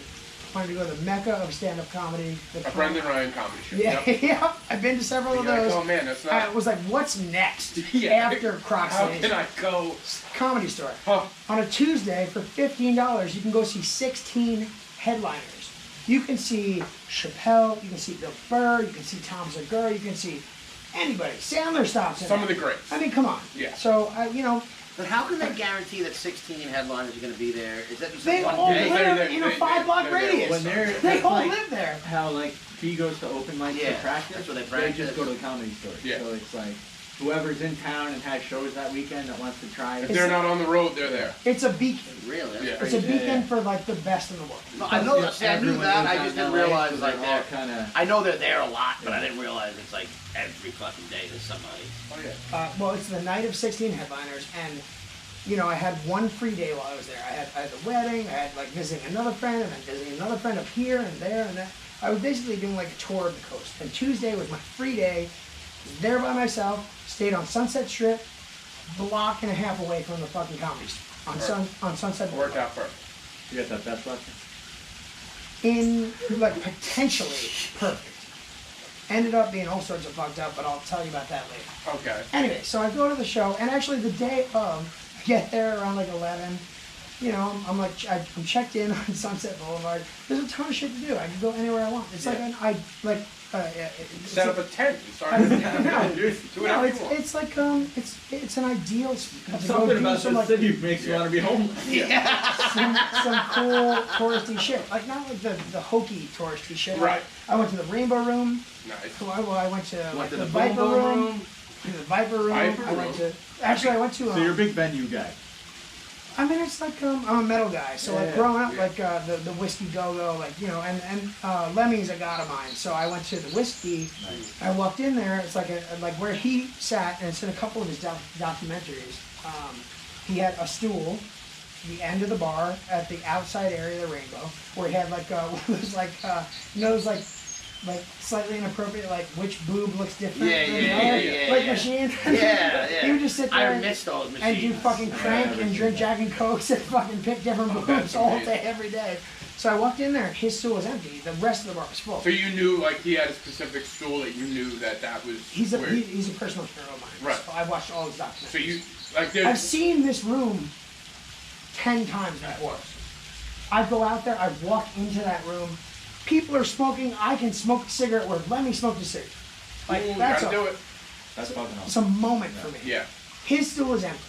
I wanted to go to the mecca of stand-up comedy. The A Brendan Ryan comedy show. Yeah, Yep. yeah. I've been to several of You're like, those. oh man, that's I not. was like, what's next Yeah. after Croc How Stage? can I go? Comedy Store. Huh. On a Tuesday for $15, you can go see 16 headliners. You can see Chappelle, you can see Bill Burr, you can see Tom Segura, you can see anybody. Sandler stops in Some of there. the greats. I mean, come on. Yeah. So, But how can they guarantee that 16 headliners are going to be there? Is that just they one all day? live in a 5-block they're there. radius. When they're They that's all like live there. How like he goes to open mic Yeah, to practice. that's where they They practice. just go to the comedy store. Yeah. So it's like whoever's in town and has shows that weekend that wants to try. If it. they're not on the road, they're there. It's a beacon. Really? Yeah. It's a Yeah, beacon yeah. for like the best in the world. No, I know that. See, I knew Everyone that. goes I down just to didn't LA, realize so like they're all they're. kind of. I know they're there a lot, but I didn't realize it's like every fucking day there's somebody. Oh yeah. Well, it's the night of 16 headliners, and I had one free day while I was there. I had the wedding, I had like visiting another friend, and then visiting another friend up here and there and that. I was basically doing like a tour of the coast. And Tuesday was my free day. I was there by myself, stayed on Sunset Strip, block and a half away from the fucking comedy store on Sunset Worked Boulevard. out perfect. You got that best lesson. In like potentially perfect. Ended up being all sorts of fucked up, but I'll tell you about that later. Okay. Anyway, so I go to the show, and actually the day of, I get there around like 11. I'm checked in on Sunset Boulevard. There's a ton of shit to do. I can go anywhere I want. It's Yeah. it's Set up a tent and start. No, Do whatever you want. it's like it's an ideal spot to go Something do about some the like city makes you want to be homeless. some cool touristy shit. Like not like the hokey touristy shit. Right. I went to the Rainbow Room. Nice. Well, I went to Went like to the the Viper Boom Boom Room. Room. To the Viper Room. Viper I went Room. to. Actually, I went to. So you're a big venue guy. I mean, it's like I'm a metal guy, so like Yeah. growing up, Yeah. like the Whiskey Go Go, like and Lemmy's a god of mine. So I went to the Whiskey. Nice. I walked in there. It's like like where he sat, and it's in a couple of his documentaries. He had a stool, the end of the bar at the outside area of the Rainbow, where he had like one of those those like slightly inappropriate, like which boob looks different Yeah, than yeah, the yeah, other, yeah, like yeah. machine. Yeah, yeah. He would just sit there I miss those machines. and do fucking crank never and seen drink that. Jack and Cokes and fucking pick different Oh, that's boobs all amazing. day, every day. So I walked in there, his stool was empty. The rest of the bar was full. So you knew, like, he had a specific stool that you knew that was He's a where. he's a personal hero of mine. Right. So I watched all his documentaries. So you, like, I've there's. seen this room 10 times before. I go out there, I walk into that room. People are smoking. I can smoke a cigarette where Lemmy smoked a cigarette. Like Ooh, that's gotta do it. That's fucking it's awesome. a moment for me. Yeah. His stool is empty.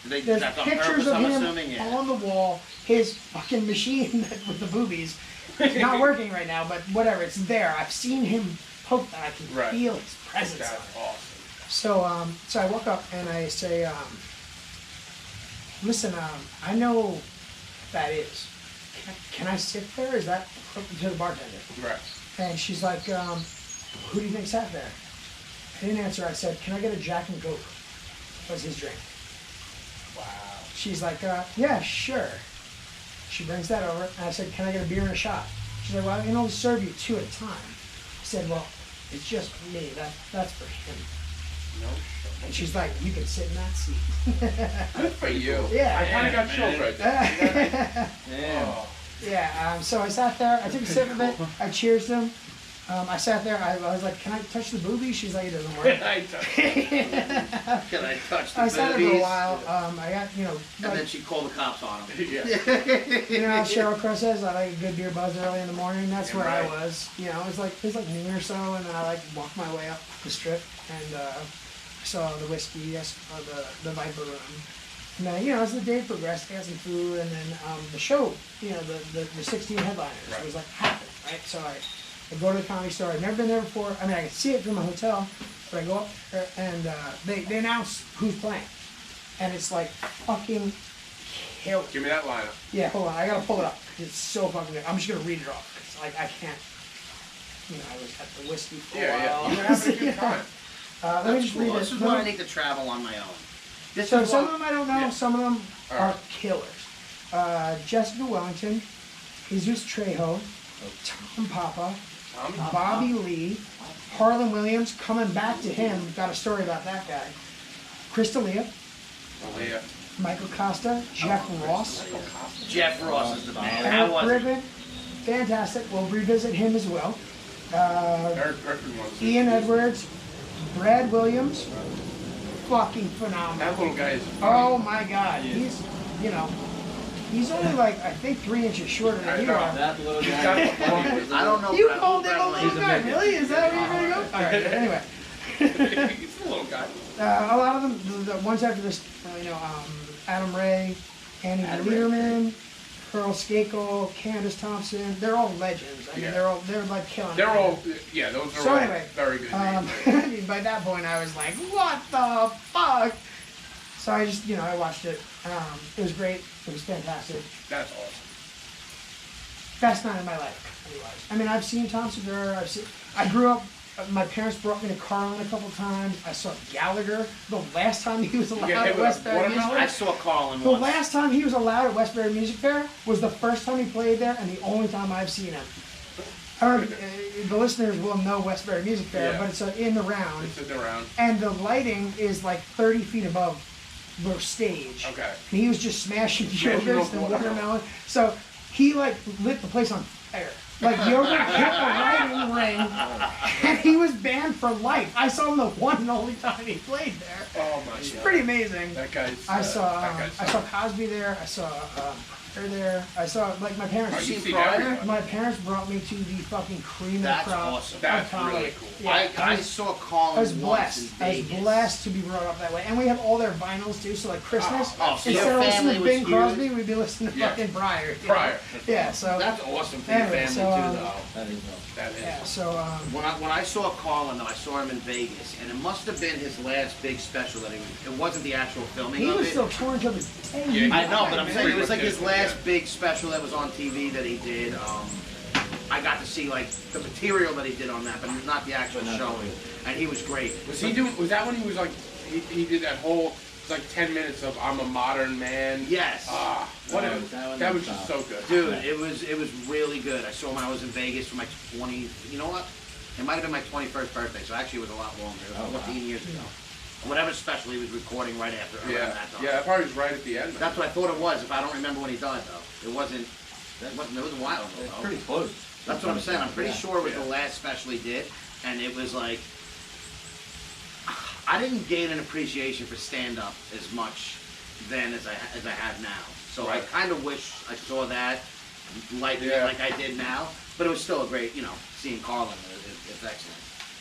There's That's on pictures purpose, of I'm him assuming, yeah. on the wall. His fucking machine with the boobies. It's not working right now, but whatever. It's there. I've seen him poke that. I can Right. feel his presence. That's on it. awesome. So I woke up and I say, listen, I know that is. Can I sit there? Is that to the bartender? Right. And she's like, who do you think sat there? He didn't answer. I said, "Can I get a Jack and Coke?" Was his drink. Wow. She's like, "Yeah, sure." She brings that over, and I said, "Can I get a beer and a shot?" She's like, "Well, I can only serve you 2 at a time." I said, "Well, it's just for me. That's for him." No. And she's like, "You can sit in that seat." Good for you. Yeah. I kind of got chills right there. Oh. Yeah, so I sat there, I took a sip of it, I cheersed him. I sat there, I was like, "Can I touch the boobies?" She's like, "It doesn't work." Can I touch it? Can I touch the I sat there for a boobies? while, I got, And like, then she called the cops on him. Yeah. how Cheryl Crow says, I like a good beer buzz early in the morning. That's Yeah, where right. I was. It was like noon or so, and then I like walked my way up the strip, and I saw the whiskey, I saw the Viper Room. And then, as the day progressed, I got some food, and then the show, the 16 headliners Right. was like happening, right? So I go to the Comedy Store. I've never been there before. I mean, I can see it from my hotel, but I go up there and they announce who's playing, and it's like fucking killer. Give me that lineup. Yeah, hold on, I gotta pull it up. It's so fucking good. I'm just gonna read it off because like I can't. I was at the whiskey for a while. You're having a good time. Let me That's just cool. read This it. is why I need to travel on my own. This So is some why- of them I don't know. Yeah. Some of them All are right. killers. Jessica Wellington, Jesus Trejo, Tom Papa, Tommy? Bobby Lee, Harlan Williams. Coming back to him, got a story about that guy. Chris D'Elia, Oh, yeah. Michael Costa, Jeff Ross, Jeff Ross is the man. How Eric was it? Griffin. Fantastic. We'll revisit him as well. Eric Griffin was. Ian Edwards, Brad Williams. Fucking phenomenal. That little guy is. Oh my God, he's only like I think 3 inches shorter I than you know. are. That little He's guy. got the long- I don't know. You Brad- called him a Brad little Williams. guy, really? Is that where you're gonna go? All right. Anyway, He's a little guy. a lot of them, the ones after this, Adam Ray, Annie Adam Ray. Lederman, Pearl Skakel, Candace Thompson. They're all legends. I mean, Yeah. they're like killing. They're it. all, yeah, those are So all anyway, very good I names. mean, by that point, I was like, what the fuck? So I just, I watched it. It was great. It was fantastic. That's awesome. Best night of my life, otherwise. I mean, I've seen Tom Segura. I grew up. My parents brought me to Carlin a couple times. I saw Gallagher the last time he was allowed get hit at with a Westbury Music watermelon? I Fair. saw Carlin The once. last time he was allowed at Westbury Music Fair was the first time he played there, and the only time I've seen him. I don't know, the listeners will know Westbury Music Fair, Yeah. but it's in the round, They sit around. and the lighting is like 30 feet above the stage. Okay. And he was just smashing Smashing yogurts those and watermelons. watermelon. So he like lit the place on fire. Like yogurt hit the lighting ring, and he was banned for life. I saw him the one and only time he played there. Oh my It's god. pretty amazing. That guy's. I saw that guy's I saw Cosby there. I saw her there. I saw like my parents. Oh, you you seen see Pryor? everybody. My parents brought me to the fucking cream of That's crop. awesome. That's of comedy. really cool. Yeah, I saw Carlin I was once blessed. in I was Vegas. blessed to be brought up that way. And we have all their vinyls too. So like Christmas, Oh, so instead your of listening family to was Bing huge? Crosby, we'd be listening to Yeah. fucking Pryor. you know? Pryor. Yeah. So That's awesome for your Anyway, family so, too, though. That is dope. That is. yeah. So When I saw Carlin, though, I saw him in Vegas, and it must have been his last big special that he was. It wasn't the actual filming he of was it. still touring till the day. Yeah, he I know, died, but I'm man. saying it was like his Yeah. last big special that was on TV that he did. I got to see like the material that he did on that, but not the actual But not show. the- And he was great. Was he doing? Was that when he was like? He did that whole. It's like 10 minutes of I'm a modern man. Yes. Ah, what That a, was- that one that was was just top. so good. Dude, it was really good. I saw him when I was in Vegas for my 20. You know what? It might have been my 21st birthday, so actually it was a lot longer. It was Oh, wow. 14 years ago. Whatever special he was recording right after around Yeah, that time. yeah, that probably was right at the end. That's what I thought it was. If I don't remember when he died, though, it wasn't. It was a while ago. It's though. pretty close. That's what I'm saying. I'm pretty Yeah. sure it was Yeah. the last special he did, and it was like I didn't gain an appreciation for stand-up as much then as I have now. So Right. I kind of wish I saw that like Yeah. like I did now, but it was still a great, seeing Carlin. It's excellent.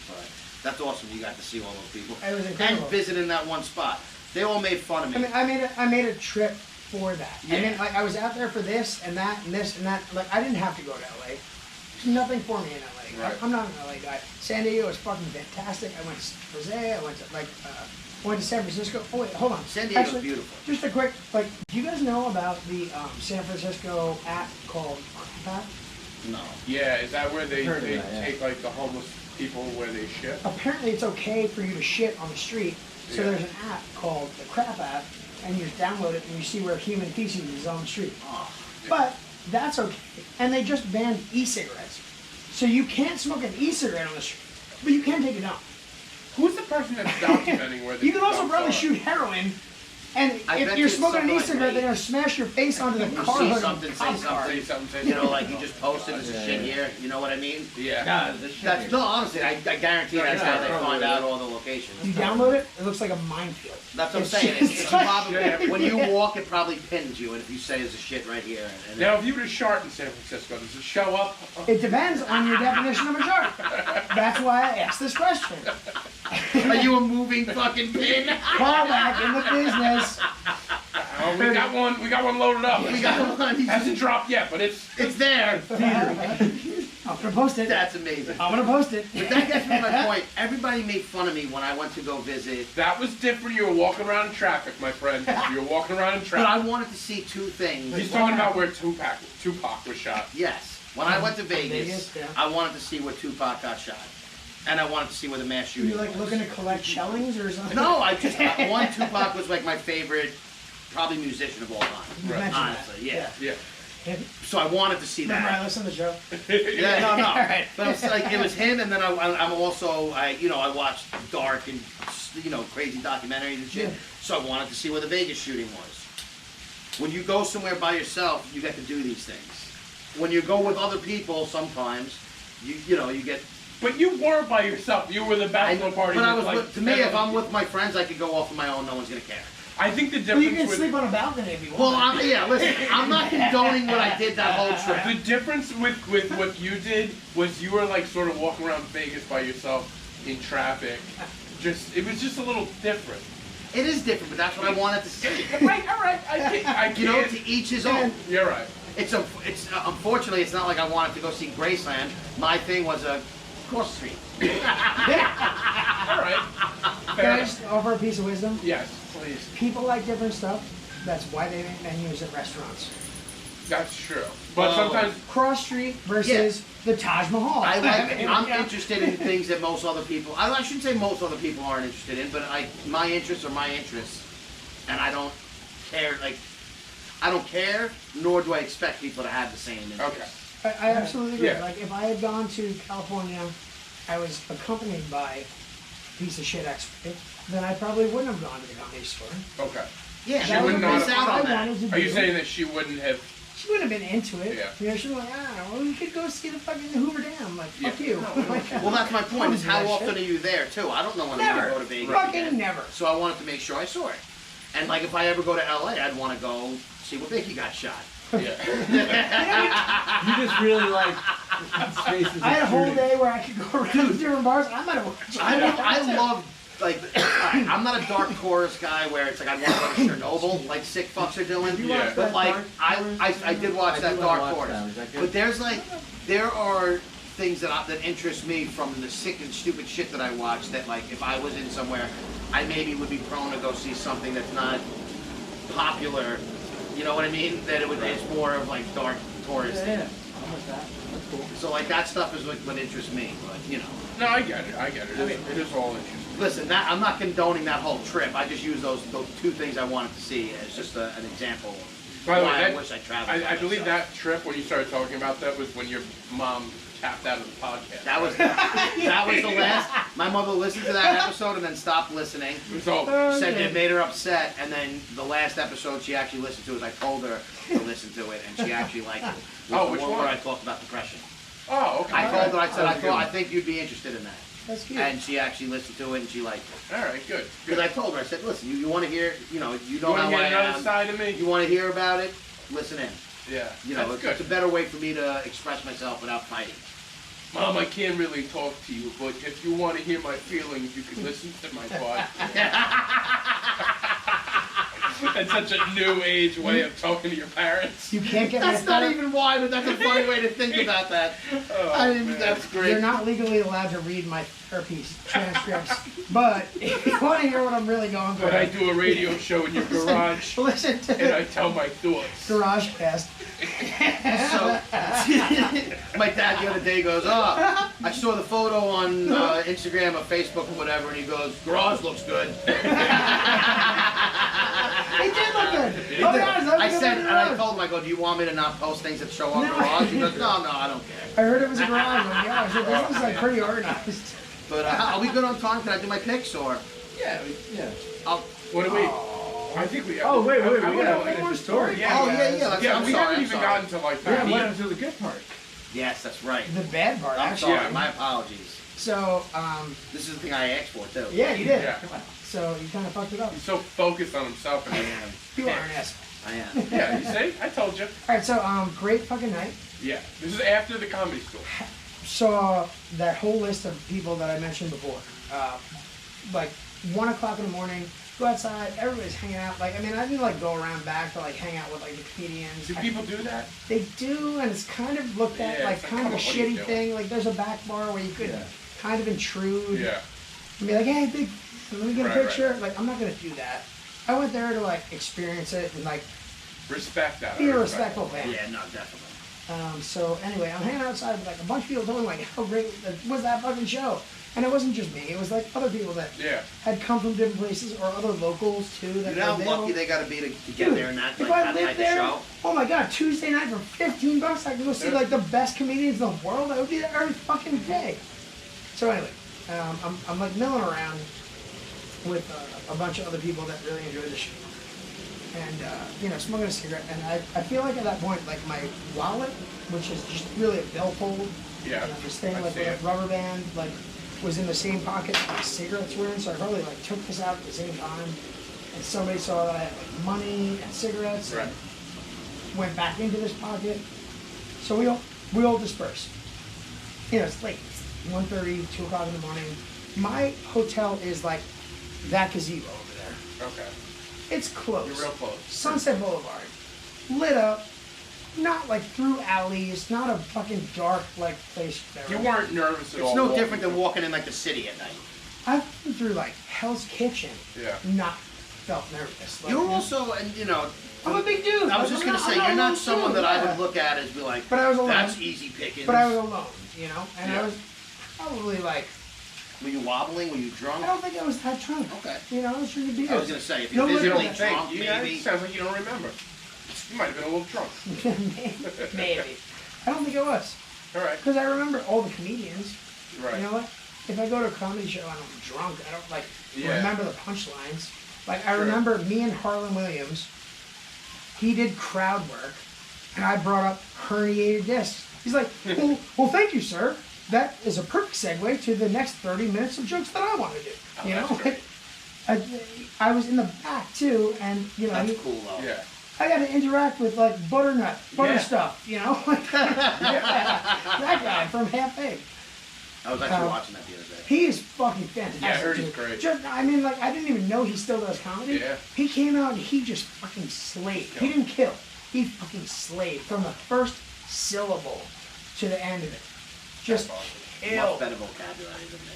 But that's awesome. You got to see all those people It was and incredible. visiting that one spot. They all made fun of me. I mean, I made a trip for that. Yeah. I mean, like I was out there for this and that and this and that. Like I didn't have to go to LA. There's nothing for me in LA. Right. I'm not an LA guy. San Diego was fucking fantastic. I went to Jose. I went to San Francisco. Oh wait, hold on. San Diego's Actually, beautiful. Just a quick, do you guys know about the San Francisco app called Path? No. Yeah, is that where they Heard of that, yeah. take like the homeless people where they shit? Apparently it's okay for you to shit on the street. So Yeah. there's an app called the Crap app, and you just download it and you see where human feces is on the street. Oh. But that's okay. And they just banned e-cigarettes. So you can't smoke an e-cigarette on the street, but you can take a dump. Who's the person that's documenting where the You can also dumps probably are? shoot heroin, and I if bet you're you smoking an something like e-cigarette, me. they're gonna smash your face onto the You car see hood. something, of say the cop car. something. Say something. You know, like you just posted this Yeah, shit yeah. here. You know what I mean? Yeah. No, this shit That's here. no, honestly, I guarantee No, that's yeah, how they probably find is. out all the locations. You download it, it looks like a minefield. That's what I'm It's saying. just It's like- probably, when you walk, it probably pins you, and if you say there's a shit right here, and Now, if you were to Shart in San Francisco, does it show up? It depends on your definition of a shark. That's why I asked this question. are you a moving fucking pin? Call back in the business. Oh, we got one. We got one loaded up. We got one. Hasn't dropped yet, but it's. It's there. I'm gonna post it. That's amazing. I'm gonna post it. But that gets me to my point. Everybody made fun of me when I went to go visit. That was different. You were walking around in traffic, my friend. You were walking around in But traffic. I wanted to see two things. He's talking about where Tupac was shot. Yes. When I went to Vegas, Vegas, yeah. I wanted to see where Tupac got shot. And I wanted to see where the mass shooting You like was. looking to collect shellings or something? No, I just, one, Tupac was like my favorite, probably musician of all time. You Right. mentioned that. Honestly, yeah. Yeah. So I wanted to see Remember I that. listened to the show? Yeah, no, no. Alright. But it's like, it was him, and then I'm also, I watched dark and, crazy documentaries and shit. Yeah. So I wanted to see where the Vegas shooting was. When you go somewhere by yourself, you get to do these things. When you go with other people, sometimes, you get. But you were by yourself. You were the bachelor party. But I with, was like, with, to me, if I'm 7 with my friends, I could go off on my own. No one's gonna care. I think the Well, difference you can with sleep on a balcony if you Well, want. listen, I'm not condoning what I did that whole trip. the difference with what you did was you were like sort of walking around Vegas by yourself in traffic. It was just a little different. It is different, but that's what I wanted to see. Right, all right. I You know, can't. to each his own. You're right. It's unfortunately, it's not like I wanted to go see Graceland. My thing was cross the street. All right. Can Fair I enough. just offer a piece of wisdom? Yes, please. People like different stuff. That's why they make menus at restaurants. That's true. But Oh. sometimes Cross Street versus the Taj Mahal. I'm Yeah. interested in things that most other people. I shouldn't say most other people aren't interested in, but my interests are my interests, and I don't care. Like, I don't care, nor do I expect people to have the same interests. okay. I absolutely agree. Yeah. Like if I had gone to California, I was accompanied by a piece of shit expert, then I probably wouldn't have gone to the comedy store. Okay. Yeah, She that would would not miss have- out on I that. wanted to Are you do. saying that she wouldn't have? She wouldn't have been into it. Yeah. You know, she was like, well, we could go see the fucking Hoover Dam. Like, fuck Yeah. you. Well, that's my point. Is how That often shit. are you there too? I don't know when I'm Never. gonna go to Vegas. Fucking again. never. So I wanted to make sure I saw it. And like, if I ever go to LA, I'd want to go see where Vicky got shot. Yeah. You just really like spaces. I had a of whole shooting. day where I could go around to different bars. I might have watched it. I love, like, alright, I'm not a dark tourist guy where it's like I want to go to Chernobyl, like sick fucks are doing. You Yeah. watched But that like, Dark I did watch I that do Dark wanna watch Tourist. that. Is that good? But there are things that interest me from the sick and stupid shit that I watch that, like, if I was in somewhere, I maybe would be prone to go see something that's not popular. You know what I mean? That it's more of like dark tourist. Yeah, I'm with that. That's cool. So like that stuff is what interests me. But you know, No, I get it. It is all interesting. listen, I'm not condoning that whole trip. I just use those two things I wanted to see as just an example. By the way, why I that- wish I traveled. I by believe myself. that trip when you started talking about that was when your mom tapped out of the podcast. That was the last. My mother listened to that episode and then stopped listening. It was over. Said it made her upset, and then the last episode she actually listened to is I told her to listen to it, and she actually liked it. Oh, The which one one? where I talked about depression. Oh, okay. I told her, I said, That was I think you'd be interested in that. That's cute. And she actually listened to it and she liked it. good. All right, good. Because I told her, I said, listen, you want to hear, you know You how want to I hear another am. side of me? You want to hear about it? Listen in. Yeah. You know, that's it's good. a better way for me to express myself without fighting. Mom, I can't really talk to you, but if you want to hear my feelings, you can listen to my podcast. That's such a new age way of talking to your parents. You can't get That's my not ther- even why, but that's a funny way to think about that. Oh, I mean, man. that's great. You're not legally allowed to read my therapy transcripts, but if you want to hear what I'm really going through, But I do a radio show in your garage, listen to and I the tell my thoughts. Garage Cast. So my dad the other day goes, "Oh, I saw the photo on Instagram or Facebook or whatever," and he goes, "Garage looks good." It did look good. Oh, yeah, I said, and I told him, I go, "Do you want me to not post things that show up No. garage?" He goes, "No, I don't care." I heard it was a garage. Like, yeah, I said, this looks like pretty organized. But are we good on time? Can I do my picks or? Yeah. I'll, What do we? I think we. Oh, wait, I we wanna gotta finish finish the the story. Yeah, oh yeah. yeah. I'm We sorry, haven't I'm even sorry. gotten to like Yeah, that. what until the good part? Yes, that's right. The bad part, I'm actually. sorry. Yeah. My apologies. So, This is the thing I asked for too. yeah, you did. Yeah. So you kind of fucked it up. He's so focused on himself and everything. You are an asshole. I am. Yeah, you see? I told you. All right, so great fucking night. Yeah. This is after the comedy school. Saw that whole list of people that I mentioned before. Like 1 o'clock in the morning, go outside, everybody's hanging out. Like, I mean, I didn't like go around back to like hang out with like the comedians. Do people do that? They do, and it's kind of looked at Yeah, like it's like, kind of a come on, what are you shitty doing? thing. Like, there's a back bar where you could Yeah. kind of intrude Yeah. and be like, "Hey, big, let me get Right, a picture." Like, I'm not gonna do that. I went there to like experience it and like Respect that. be I a respect respectful fan. Yeah, no, definitely. So anyway, I'm hanging outside with like a bunch of people telling me like how great was that fucking show. And it wasn't just me; it was like other people that Yeah. had come from different places or other locals too. That You know how were lucky available. they got to be to get Dude, there and that, if like, I that lived night there, of show. oh my god, Tuesday night for $15, I could go see Yeah. like the best comedians in the world. I would be there every fucking day. So anyway, I'm like milling around with a bunch of other people that really enjoy the show, and smoking a cigarette. And I feel like at that point, like my wallet, which is just really a billfold, Yeah. this thing I like see with it. a rubber band, like was in the same pocket that my cigarettes were in. So I probably like took this out at the same time, and somebody saw that I had like money and cigarettes. Right. And went back into this pocket. So we all dispersed. It's late. It's 1:30, 2 o'clock in the morning. My hotel is like that gazebo over there. Okay. It's close. You're real close. Sunset Boulevard. Lit up. Not like through alleys, not a fucking dark like place. You weren't nervous at all. It's no walking different than through- walking in like the city at night. I've been through like Hell's Kitchen. Yeah. Not felt nervous. Like, You're also, and I'm a big dude. I was just gonna say, you're not someone that I would look. look at as be like, But I was alone. that's easy pickings. But I was alone, and I Yeah. was probably like, Were you wobbling? Were you I drunk? don't think I was that drunk. Okay. I was drinking beer. I was gonna say, if No, you're but You visibly don't think? drunk, Yeah, maybe. it sounds like you don't remember. You might have been a little drunk. Maybe. I don't think I was. All right. Because I remember all the comedians. Right. You know what? If I go to a comedy show and I'm drunk, I don't like Yeah. remember the punchlines. Like I Sure. remember me and Harlan Williams, he did crowd work, and I brought up herniated discs. He's like, well, thank you, sir. That is a perfect segue to the next 30 minutes of jokes that I want to do. Oh, You know, that's great. I was in the back too, and That's cool though. Yeah. I got to interact with like butter Yeah. stuff, like that guy from Half Baked. I was actually watching that the other day. He is fucking fantastic. Yeah, I heard he's dude. great. I didn't even know he still does comedy. Yeah. He came out and he just fucking slayed. He didn't kill. He fucking slayed from the first syllable to the end of it. Just That's killed. Much better vocabulary than me.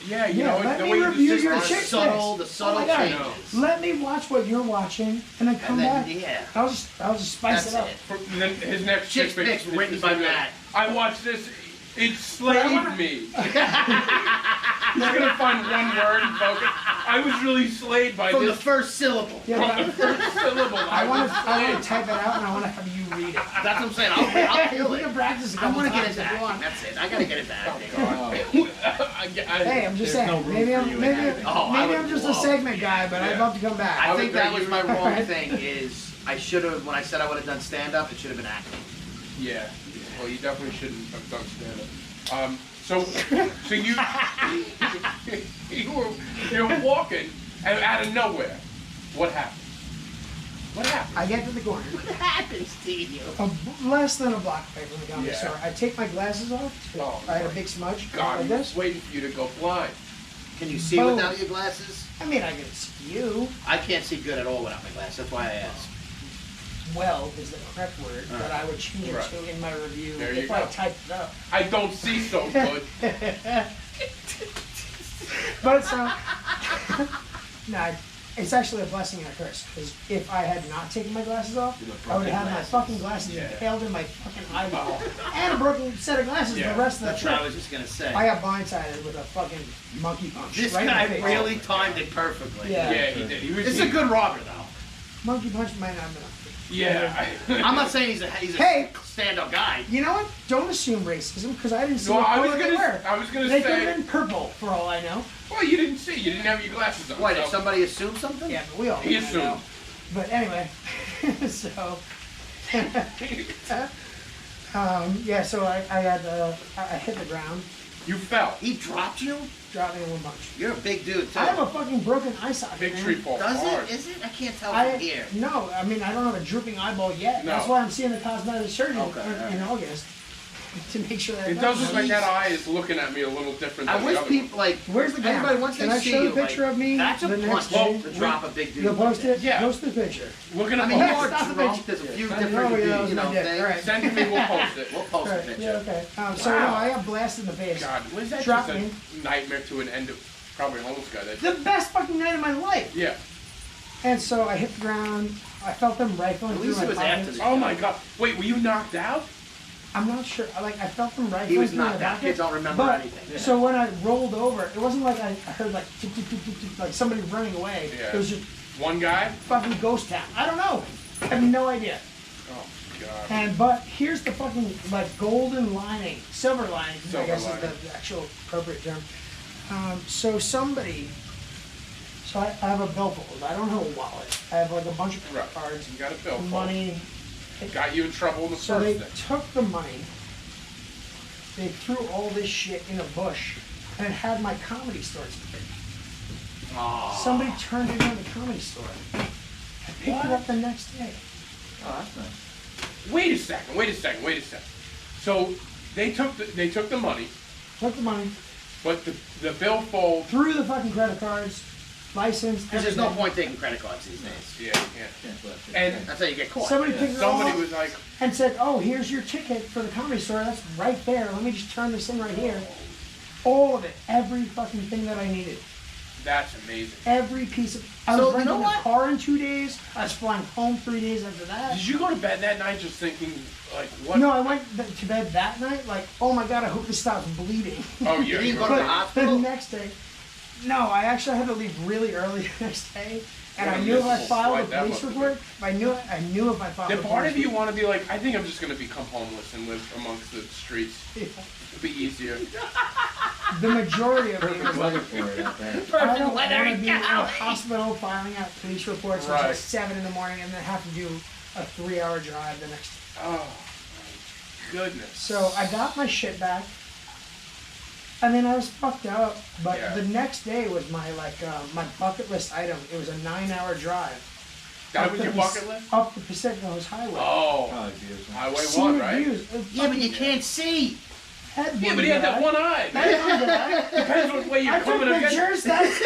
Yeah, you Yeah, know, let the me way you review just your honest- chick Subtle, flicks. the subtle Oh my God. changes. Let me watch what you're watching and then come And then, back. yeah. I'll just spice That's it up. it. And then his next Chick chick flicks written by Matt. I watched this. It But I slayed wanna- me. He's gonna find one word and focus. I was really slayed by From the this. first syllable. Yeah, From the but first syllable, I want was to slayed. type it out and I want to have you read it. That's what I'm saying. I'll feel You can it. practice a I couple want to get times into if you want. acting. That's it. I gotta get into acting. Hey, I'm just There's saying. no room Maybe for I'm you in maybe, acting. Oh, I maybe would I'm just a love- segment guy, but I'd Yeah. love to come back. I think that bet was you- my wrong thing. Is I should have, when I said I would have done stand up, it should have been acting. Yeah. Well, you definitely shouldn't have done stand-up. So you you're walking and out of nowhere. What happened? What happened? I get to the corner, What happens to you? less than a block away from the comedy Yeah. store. I take my glasses off. Oh, I had a big smudge God, like he this. was waiting for you to go blind. Can you see Boom. without your glasses? I mean, I can see you. I can't see good at all without my glasses. That's why I asked. Well is the correct word, but I would change it Right. to in my review There you if I go. typed it up. I don't see so good. But so, no, it's actually a blessing and a curse. Because if I had not taken my glasses off, I would have had my fucking glasses impaled in my fucking eyeball and a broken set of glasses the rest of the That's trip. what I was just gonna say. I got blindsided with a fucking monkey punch. This right guy in the face. really timed it perfectly. Yeah. Yeah, he did. He was. This is a good robber, though. Monkey punch might not have been. Yeah. I'm not saying he's a Hey! stand-up guy. You know what? Don't assume racism because I didn't see No, what I was color they were. gonna They could say. have been purple for all I know. Well, you didn't see. You didn't have your glasses on. What, so- did somebody assume something? Yeah, but we all He know. assumed. But anyway, so yeah, so I hit the ground, You fell. He dropped you? dropping in one bunch. You're a big dude, too. I have a fucking broken eye socket. Big man. tree fall Does hard. it? Is it? I can't tell I from here. no, I mean I don't have a drooping eyeball yet. No. That's why I'm seeing the cosmetic surgeon Okay, in alright. August to make sure that It does look like Jeez. that eye is looking at me a little different I than wish the other people, like, Where's the everybody, camera? once Can they I see show you, the picture like, of me that's a the punch next day? to drop a big dude. You'll post it? Yeah. Post the picture. one. Looking I at mean, the you Yeah, are stop the drunk. picture. There's a few I different, know, yeah, that was you my know, dick. things. Alright. Send to me, we'll post it. We'll post a Alright, picture. yeah, okay. So Wow. no, I got blasted in the face. God, was that Drop just me. a nightmare to an end of probably a homeless guy? That, The best fucking night of my life. yeah. And so I hit the ground. I felt them rifling At through least my it was pockets. after the- Oh my God. Wait, were you knocked out? I'm not sure. I felt them rifling He was through my knocked out. pockets. Kids don't remember but, anything. So when I rolled over, it wasn't like I heard like tick, tick, tick, tick, tick, like somebody running away. Yeah. It was just One guy? fucking ghost town. I don't know. I have no idea. Oh God. And but here's the fucking like golden lining, silver lining, I Silver guess lining. is the actual appropriate term. So I have a billfold. I don't have a wallet. I have like a bunch of credit Right. cards, You got a bill. money. Got you in trouble in the So first they thing. took the money. They threw all this shit in a bush, and it had my comedy store ticket. Aw. Somebody turned it in the comedy store. I picked it up the next day. Oh, that's nice. Wait a second. So they took the money, Took the money, but the billfold. threw the fucking credit cards, license. Because there's no everything. point taking credit cards these days. Yeah. Can't collect it. And That's how you get caught. Somebody picked it all somebody up was like, and said, "Oh, here's your ticket for the comedy store. That's right there. Let me just turn this in right here." All of it, every fucking thing that I needed. "That's amazing." Every piece of. I So, was you renting know a what? car in 2 days. I was flying home 3 days after that. Did you go to bed that night just thinking like what? No, I went to bed that night like, oh my god, I hope this stops bleeding. Oh You yeah. didn't you go were to the right. The hospital? next day, no, I actually had to leave really early the next day, and What I a knew if I miserable filed a flight that police must have report, I knew if I filed Did a part police of you want to be like, I think I'm just gonna become homeless and live amongst the streets? report, It'd be easier. the majority of me Perfect was weather like, for it out there. I Perfect don't weather want to in be in a Cali. hospital filing out police reports until Right. 7 in the morning and then have to do a 3-hour drive the next. Oh my goodness. So I got my shit back. I mean, I was fucked up, but Yeah. the next day was my my bucket list item. It was a 9-hour drive. That up was the your bucket list? Up the Pacific Coast Highway. Oh, Oh, beautiful. Highway 1, Scenic right? views. Yeah, but you can't see. Yeah, but he had that one eye. I had one good eye. Depends what way you're I took coming against. pictures. That's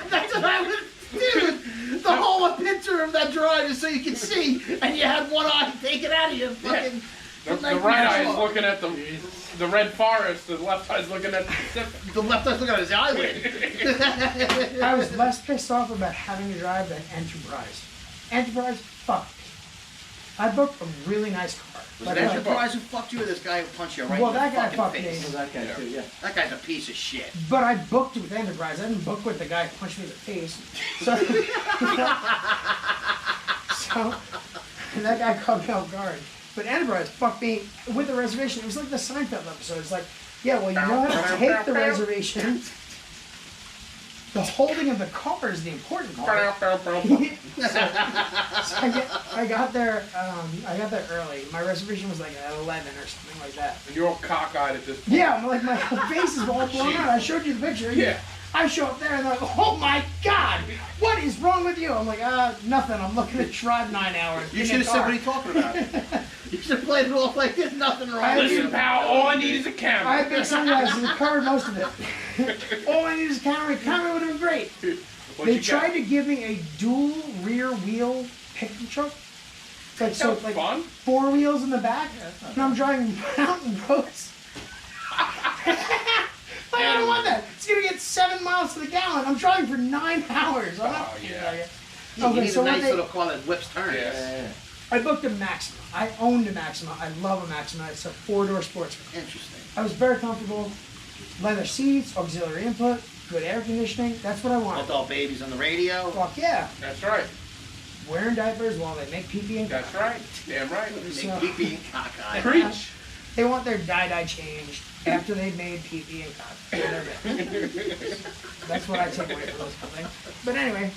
That's what I was doing. The whole picture of that drive is so you can see, and you had one eye taken out of you. Fucking. The right eye is looking at the red forest, the left eye is looking at the Pacific. The left eye's looking at his eyelid. I was less pissed off about having to drive than Enterprise. Enterprise, fuck. I booked a really nice car. Was Like, it That's your Enterprise who fucked you, or this guy who punched you right Well, in the that guy fucking fucked face? So that guy Yeah. too, yeah. That guy's a piece of shit. But I booked with Enterprise. I didn't book with the guy who punched me in the face. So, so that guy caught me off guard. But Enterprise fucked me with the reservation. It was like the Seinfeld episode. It's like, yeah, well, you know how to take the reservation. The holding of the car is the important part. So I got there. I got there early. My reservation was like at 11 or something like that. And you're all cockeyed at this point. Yeah, I'm like my face is all blown out. I showed you the picture. Yeah. I show up there and they're like, oh my god, what is wrong with you? I'm like, nothing. I'm looking to drive 9 hours. You Give me should a have said car." what are you talking about. You should have played it off like there's nothing wrong I with Listen, you. pal, all I need is a I camera. had big sunglasses that covered most of it. All I need is a camera. Camera would have been great. What They you tried got? to give me a dual rear wheel pickup truck. It's like, so Sounds it's like fun. 4 wheels in the back, and I'm driving mountain roads. Like, I don't want that. It's gonna get 7 miles to the gallon. I'm driving for 9 hours. I'm not thinking about it. You Okay, need so a when nice they- little car that whips turns. Yeah. I booked a Maxima. I owned a Maxima. I love a Maxima. It's a 4-door sports car. Interesting. I was very comfortable. Leather seats, auxiliary input, good air conditioning. That's what I wanted. Adult babies on the radio. Fuck yeah. That's right. Wearing diapers while they make pee-pee and That's right. Damn right. Make So- pee-pee and cockeye. Preach. They want their dye changed after they've made pee-pee and cock. That's what I take away from this whole thing. But anyway,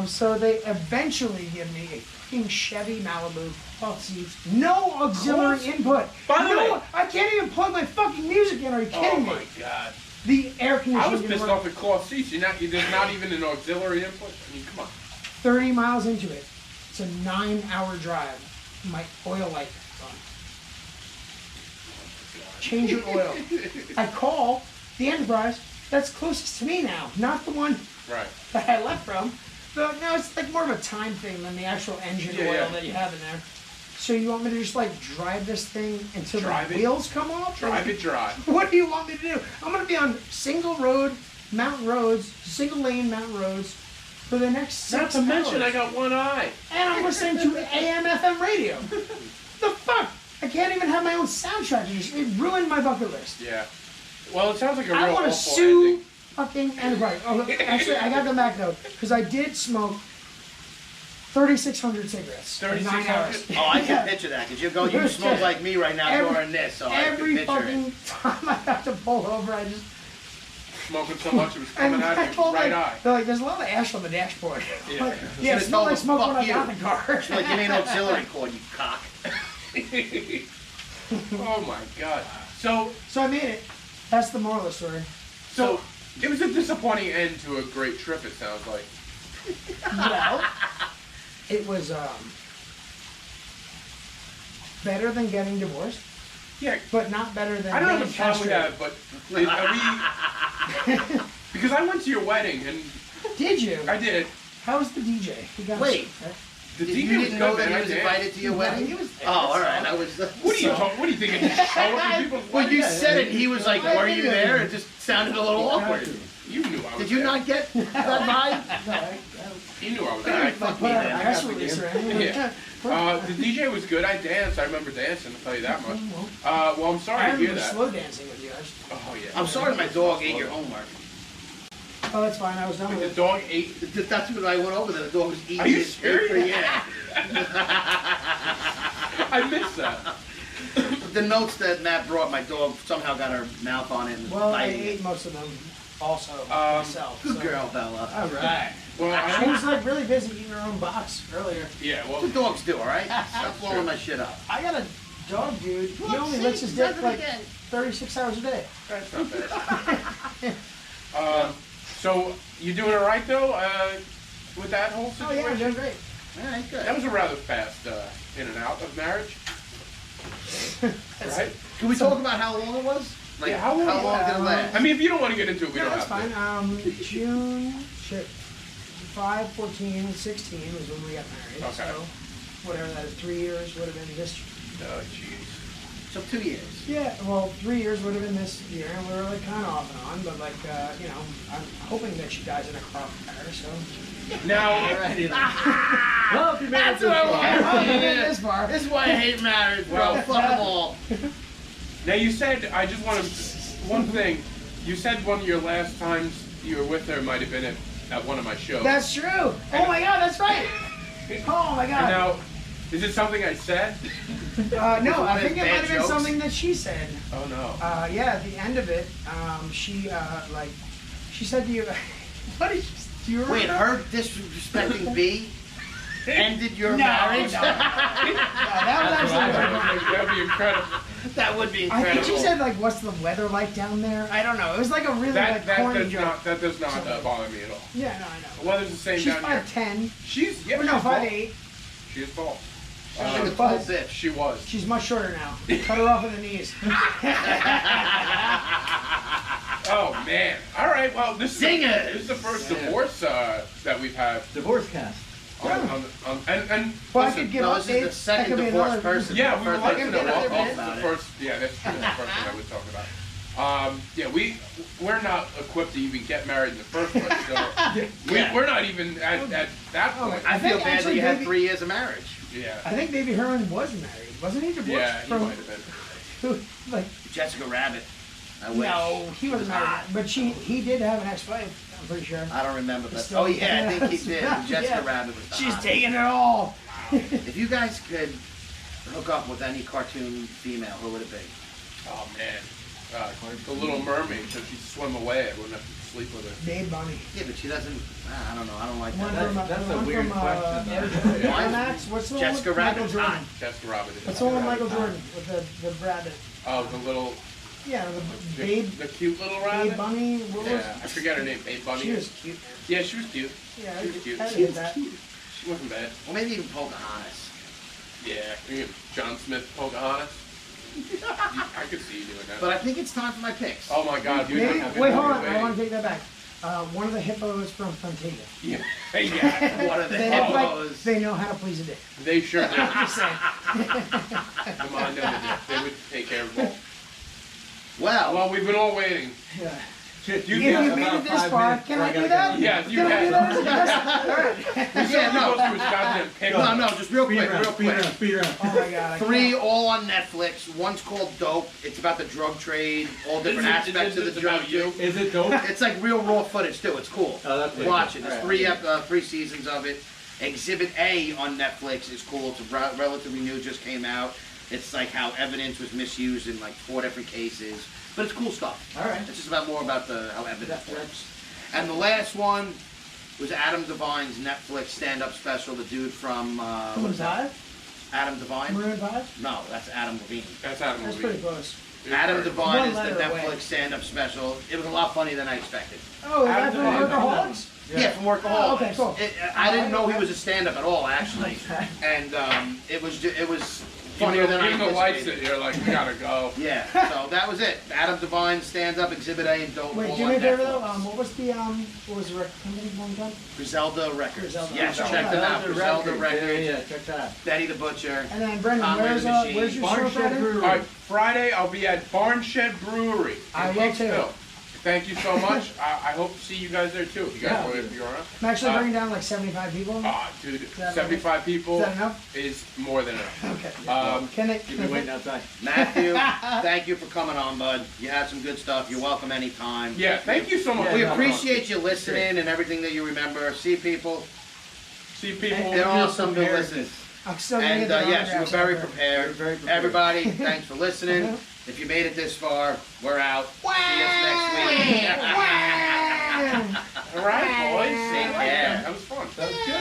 so they eventually give me a fucking Chevy Malibu, cloth seats, no auxiliary input. By the no, way- I can't even plug my fucking music in. Are you Oh kidding my me? God. The air conditioning. I was didn't pissed work. off at cloth seats. There's not even an auxiliary input. I mean, come on. 30 miles into it. It's a 9-hour drive. My oil light is on. Change your oil. I call the Enterprise that's closest to me now, not the one Right. that I left from. But no, it's like more of a time thing than the actual engine Yeah, oil yeah. that you have in there. So you want me to just like drive this thing until Drive the it. wheels come off? Drive it dry. What do you want me to do? I'm going to be on single road mountain roads, single lane mountain roads for the next 6 Not to mention, I hours. got one eye. And I'm listening to AM FM radio. The fuck? I can't even have my own soundtrack. It ruined my bucket list. Yeah. Well, it sounds like a I real want to awful sue ending. fucking Enterprise. Oh, actually, I got to come back though, because I did smoke 3,600 cigarettes in 9 hours. 3,600? Oh, I Yeah. can picture that because you smoke like me right now Every- during this, so I can Every picture fucking it. time I have to pull over, I just. Smoking so much it was coming out I of your told right them, eye. they're like, there's a lot of ash on the dashboard. Yeah. Like, yeah, it Should've smelled told like them, smoke when "Fuck I got in the car. It's like, give me an auxiliary cord, you cock. Oh my God. So So I made it. That's the moral of the story. it was a disappointing end to a great trip. It sounds like. Well, it was better than getting divorced, Yeah. but not better than I don't know getting how much time we castrated. have, but are we? Because I went to your wedding and Did you? I did. How was the DJ? He got Wait. The You DJ was didn't know good, that man. he was I did. invited to your No, wedding? he was there, Oh, all that's right. all. I was. What do you talk? What do you think? I just show up at people's Well, you weddings? said it. He was like, I "Were you did. there?" It just sounded a little awkward. You knew I was Did you there. not get that vibe? You knew I was All there. right, fuck me Put out a then. I press got the release game. or anything. Yeah. The DJ was good. I danced. I remember dancing. I'll tell you that much. Well, I'm I sorry to hear remember that. slow dancing with you. Oh yeah. I'm sorry my dog ate your homework. Oh, that's fine. I was done Wait, with the it. dog ate. That's when I went over there. The dog was eating Are you his serious? paper. Yeah. I missed that. The notes that Matt brought, my dog somehow got her mouth on it and Well, I biting it. ate most of them also myself. Good so- girl, Bella. All right. Well, She was like really busy eating her own box earlier. yeah. Well, What the dogs do, all right? Stop blowing my shit up. I got a dog, dude. He Look, only see, licks his he dick does it like again. 36 hours a day. that's not bad. So you doing all right though with that whole Oh situation? yeah, I'm doing great. All right, good. That was a rather fast in and out of marriage, right? Can we talk about how long it was? Like, Yeah, how long- did it last? I mean, if you don't want to get into it, we No, don't that's have fine. to. June 5, 14, 16 was when we got married. Okay. So whatever that is, 3 years would have been this. Oh, jeez. So 2 years. Yeah, well, 3 years would have been this year, and we were like kind of off and on. But like, you know, I'm hoping that she dies in a crop fire. So Now, Well, if you made it That's what I this want. far. I made it this far. This is why I hate marriage, bro. Fuck them all. now you said I just want to one thing. You said one of your last times you were with her might have been at one of my shows. That's true. Oh my God, that's right. Oh my And God. now, is it something I said? No, I think it might Bad have been jokes? something that she said. Oh no. Yeah, at the end of it, she like, she said to you, what did she? Do you remember? Wait, her disrespecting B ended your No, marriage? no, no. That was actually. That'd be incredible. That would be I incredible. think she said like, "What's the weather like down there?" I don't know. It was like a really like corny That joke. does not bother me at all. Yeah, no, I know. The weather's the same She's down here. 5'10". She's yeah. Or no, she's tall. 5'8". She is tall. She's like a but- tall bitch. She was. She's much shorter now. Cut her off at the knees. Oh man. All right. Well, this Singers! is the first divorce that we've had. Divorce cast. And Well, I listen, could give No, this is updates. the That second could be divorced another- person. yeah, we would First like I to can know get all another the about it. first. Yeah, that's true. The first thing I would talk about. Yeah, we're not equipped to even get married in the first place, so we're not even at that Oh, point. I feel think bad that actually you had Baby- 3 years of marriage. Yeah. I think Baby Herman was married. Wasn't he divorced Yeah, he from might have been. like Jessica Rabbit. I wish. no, he wasn't was married. hot. But he did have an ex-wife, I'm pretty sure. I don't remember, but Still- oh yeah, I think he did. Yeah. Jessica Rabbit was the She's hot. taking it all. If you guys could hook up with any cartoon female, who would it be? Oh man, the Little Mermaid, so she'd swim away. I wouldn't have to sleep with her. Babe Bunny. Yeah, but she doesn't. I don't know. I don't like One that. from, That's the a one weird from, question, though. Why? Max? What's the one Jessica with Rabbit. Michael Jordan? Jessica Rabbit. What's the one with Michael Jordan with the rabbit? Oh, the little, Yeah, the Babe the cute little Babe rabbit. Bunny. What was? Yeah, I forget her name. Babe Bunny. She was cute. Yeah, she was cute. Yeah, She was cute. I did that. She wasn't bad. Well, maybe even Pocahontas. Yeah, John Smith, Pocahontas. I could see you doing that. But I think it's time for my picks. Oh my God, dude! Maybe, I've been wait, hold on. waiting. I want to take that back. One of the hippos from Fantasia. Yeah, yeah. What are the They look like hippos? they know how to please a dick. They sure do. Just saying. Come on down to They would take care of it. Well, We've been all waiting. Yeah. Shit, If you made it this far, can I do that? Yeah, you Can I do have. that? All right. Yeah, no. His goddamn pick. no, just real quick, real quick. Speed round. Oh my god. I 3 can't. all on Netflix. One's called Dope. It's about the drug trade, all different aspects of the drug about you. trade. Is it dope? It's like real raw footage too. It's cool. Oh, that's Watch it. There's Alright. 3 seasons of it. Exhibit A on Netflix is cool. It's relatively new. Just came out. It's like how evidence was misused in like 4 different cases. But it's cool stuff. All right. It's just about more about how evidence That's works. And the last one was Adam Devine's Netflix stand-up special. The dude from what Maroon is that? 5? Adam Devine? Maroon 5? No, that's Adam Levine. That's Adam That's Levine. pretty close. Adam Devine One is the letter Netflix away. stand-up special. It was a lot funnier than I expected. Oh, is that Adam from Devine. Workaholics? Yeah, from Workaholics. Oh, okay, cool. I didn't know he was a stand-up at all, actually, Okay. and it was funnier than I Even the lights anticipated. that you're like, we gotta go. Yeah, so that was it. Adam Devine stand-up, Exhibit A, and Dope. Wait, all do on me a favor though. Netflix. what was the record company one time? Griselda Records. Griselda. Yes, Griselda. check them out. Griselda Yeah, Records. yeah, check that out. Betty the Butcher. And then Brendan, Conway the Machine. where's your show Barnshed Friday? Brewery. All right, Friday I'll be at Barnshed Brewery. I in will too. Hicksville. Thank you so much. I hope to see you guys there too. If you guys Yeah. want to be around. I'm actually bringing down like 75 people. Dude, that 75 people Is that enough? is more than enough. Okay. Can they? You'll be waiting outside. Matthew, thank you for coming on, bud. You had some good stuff. You're welcome anytime. Yeah, thank you so much. Yeah, We no, appreciate you listening and everything that you remember. See people. See people. They're awesome to prepared. listen. I'm still gonna And get the yes, you were autographs very out there. prepared. You're very prepared. Everybody, thanks for listening. If you made it this far, we're out. See us next week. All right, boys. Take care. That was fun. That was good.